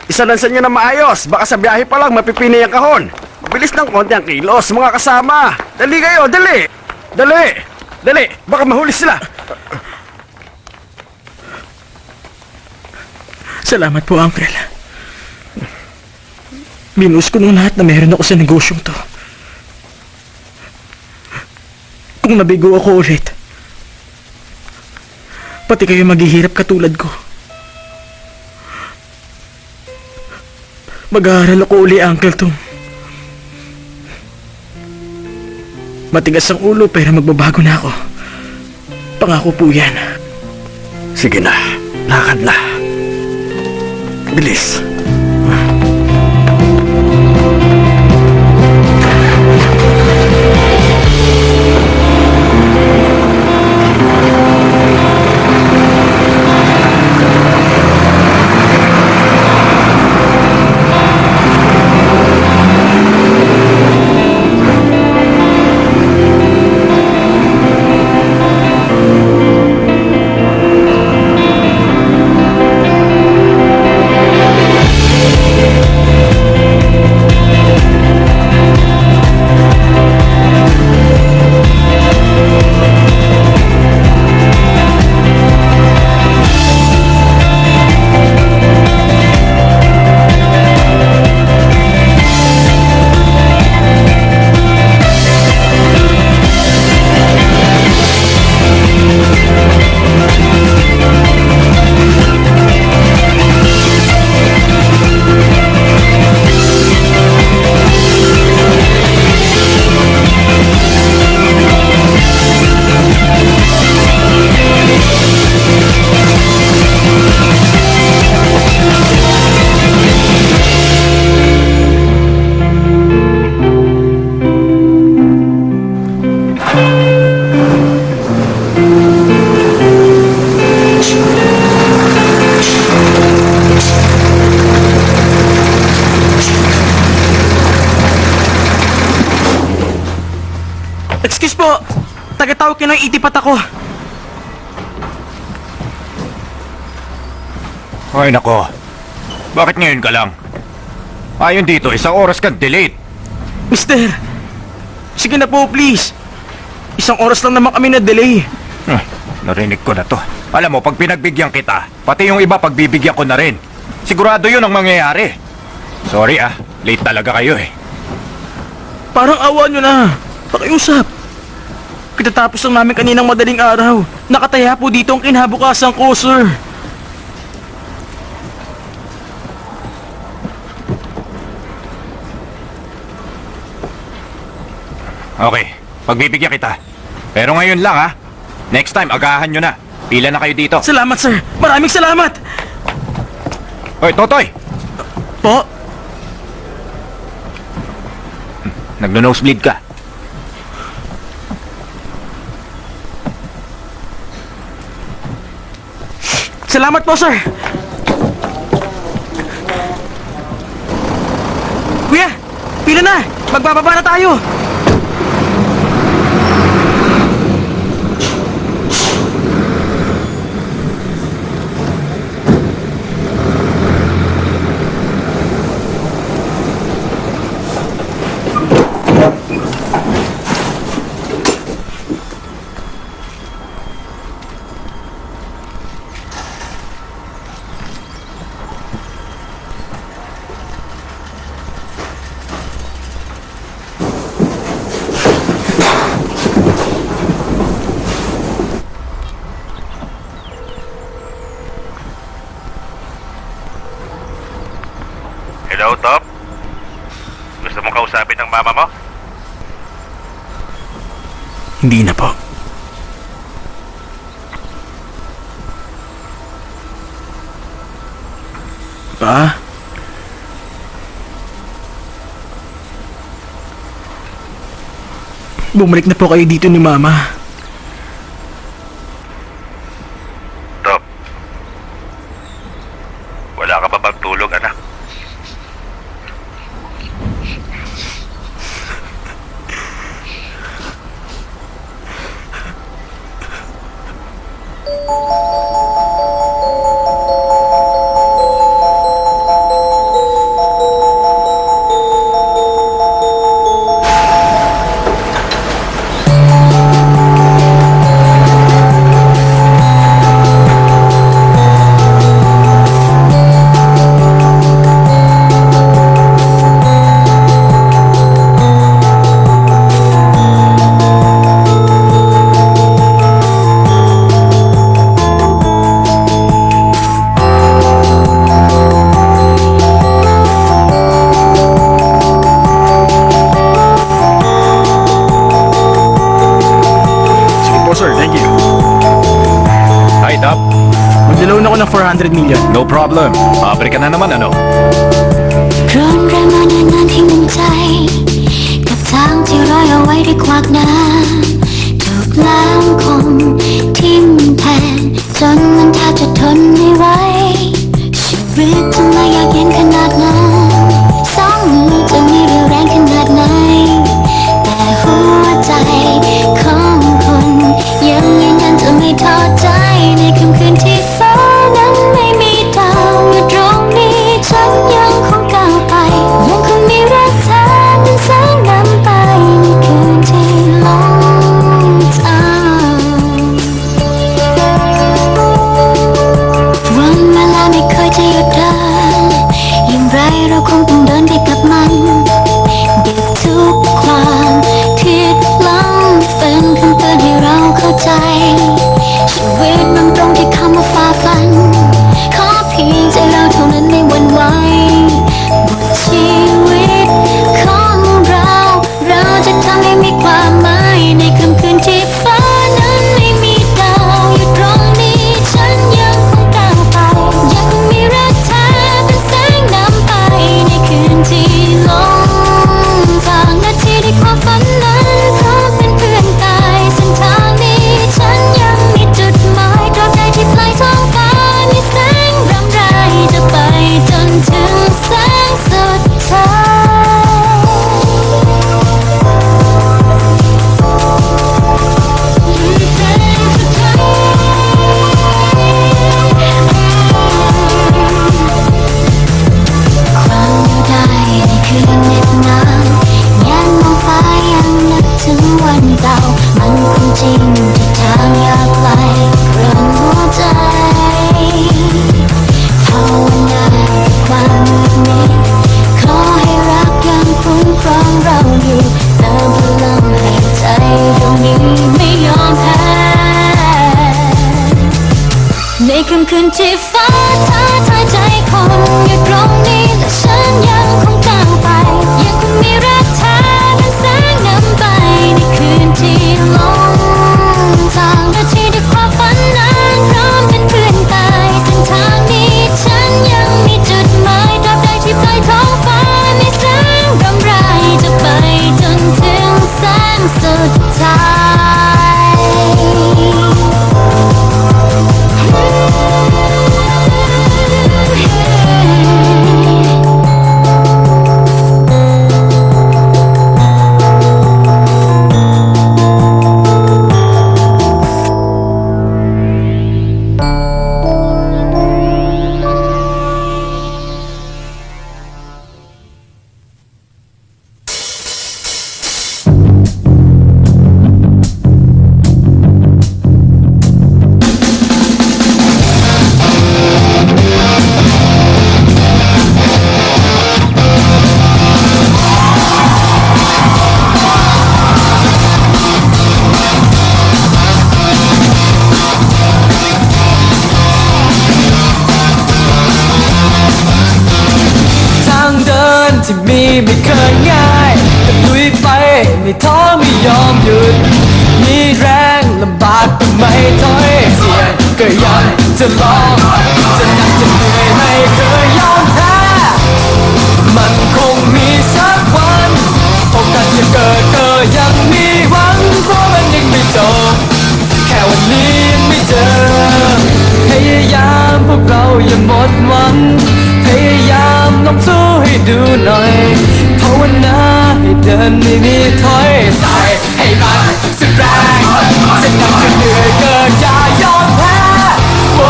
Isalansan nyo na maayos. Baka sa biyahe pa lang mapipinay ang kahon. Bilis ng konti ang kilos, mga kasama. Dali kayo, dali! Dali! Dali! Baka mahuli sila. Salamat po, Uncle. Binuhos ko nung lahat na meron ako sa negosyong to. Kung nabigo ako ulit, pati kayo maghihirap katulad ko. Mag-aaral ako uli, Uncle Tom. Matigas ang ulo pero magbabago na ako. Pangako po yan. Sige na, lakad na. Bilis. Excuse po! Tagatawag kayo ng itipat ako. Ay nako, bakit ngayon ka lang? Ayon dito, 1 oras kang delayed. Mister! Sige na po, please. 1 oras lang naman kami na delay. Narinig ko na to. Alam mo, pag pinagbigyan kita, pati yung iba pagbibigyan ko na rin. Sigurado yun ang mangyayari. Sorry late talaga kayo eh. Parang awa nyo na. Pakiusap. Kitatapos lang namin kaninang madaling araw. Nakataya po dito ang kinabukasan ko, sir. Okay, pagbibigyan kita. Pero ngayon lang Next time, agahan nyo na. Pila na kayo dito. Salamat, sir. Maraming salamat. Hoy, Totoy! Po? Nagno-nosebleed ka. Salamat po, sir. Kuya, pila na. Magbababa na tayo. Hello, Top? Gusto mong kausapin ng mama mo? Hindi na po. Pa? Bumalik na po kayo dito ni Mama. Top, wala ka ba bang tulog, anak? Magla-loan ako ng 400 million. No problem. Pabrika na naman, ano? ร้อนแรงมานานๆที่หนึ่งใจกับทางที่ร้อยเอาไว้ด้วยขวากน้ำถูกน้ำคมทิ่มแทงจนมันแทบจะทนไม่ไหวชีวิตทำไมอยากเย็นขนาดนั้นสองมือจะมีเรี่ยวแรงขนาดไหนแต่หัวใจของคนยังยืนยันจะไม่ท้อใจในค่ำคืนที่ฟ้านั้นไม่มีดาวอยู่ตรงนี้ฉันยังคงก้าวไปยังคงมีรักเธอเป็นแสงนำไปในคืนที่ลงทางวันเวลาไม่เคยจะหยุดเดินอย่างไรเราคงต้องเดินไปกับมันดิบทุกความผิดหลังเป็นคำเตือนให้เราเข้าใจชีวิตมันตรงที่คำว่าฝ่าฟันขอเพียงใจเราเท่านั้นไม่หวั่นไหวบทชีวิตของเราจะทำให้มีความหมายในค่ำคืนที่ฟ้านั้นไม่มีดาวอยู่ตรงนี้ฉันยังคงก้าวไปยังคงมีรักเธอเป็นแสงนำไปในคื ที่ฟ้าท้าทายใจคนอยู่ตรงนี้และฉันยังคงก้าวไปยังคงมีรักแท้เป็นแสงนำไปในคืนที่หลงทางและที่ด้วยความฝันนั้นพร้อมเป็นเพื่อนตายเส้นทางนี้ฉันยังมีจุดหมายตราบใดที่ปลายท้องฟ้ามีแสงรำไรจะไปจนถึงแสงสุดท้าย ที่มีไม่เคยง่ายแต่ลุยไปไม่ท้อไม่ยอมหยุดมีแรงลำบากก็ไม่ถอยเสี่ยงก็ยังจะลองจะหนักจะเหนื่อยไม่เคยยอมแพ้มันคงมีสักวันโอกาสจะเกิดก็ยังมีหวังเพราะมันยังไม่จบแค่วันนี้ยังไม่เจอพยายามพวกเราอย่าหมดหวังพยายามลองสู้ให้ดูหน่อยภาวนาให้เดินไม่มีถอยใส่ให้มันสุดแรงจะหนักจะเหนื่อยก็อย่ายอมแพ้โอ้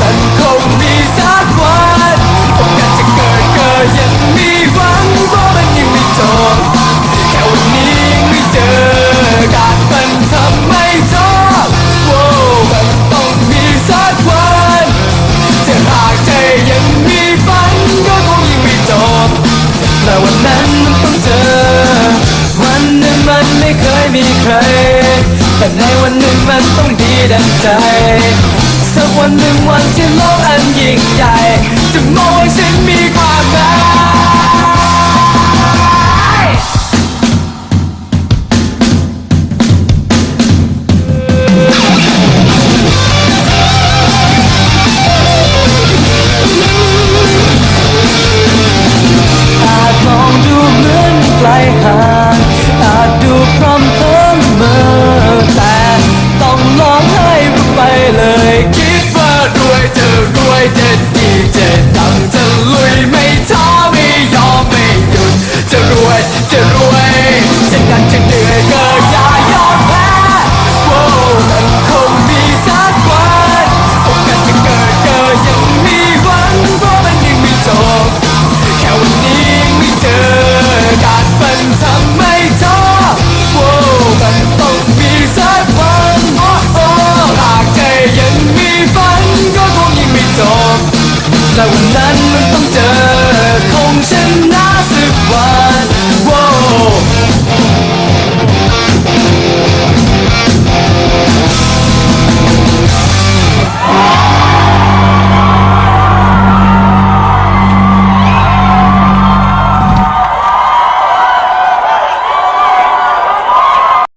มันคงมีสักวันโอกาสจะเกิดก็ยังมีหวังเพราะมันยังไม่จบแค่วันนี้ยังไม่เจอการมันทำไม่จบโอ้มันต้องมีสักวันจะหากใจยังมีฝันก็คงยังไม่จบแต่วันนั้นมันต้องเจอวันหนึ่งมันไม่เคยมีใครแต่ในวันหนึ่งมันต้องดีดังใจสักวันหนึ่งวันที่โลกอันยิ่งใหญ่จะมองให้ฉันมีความหม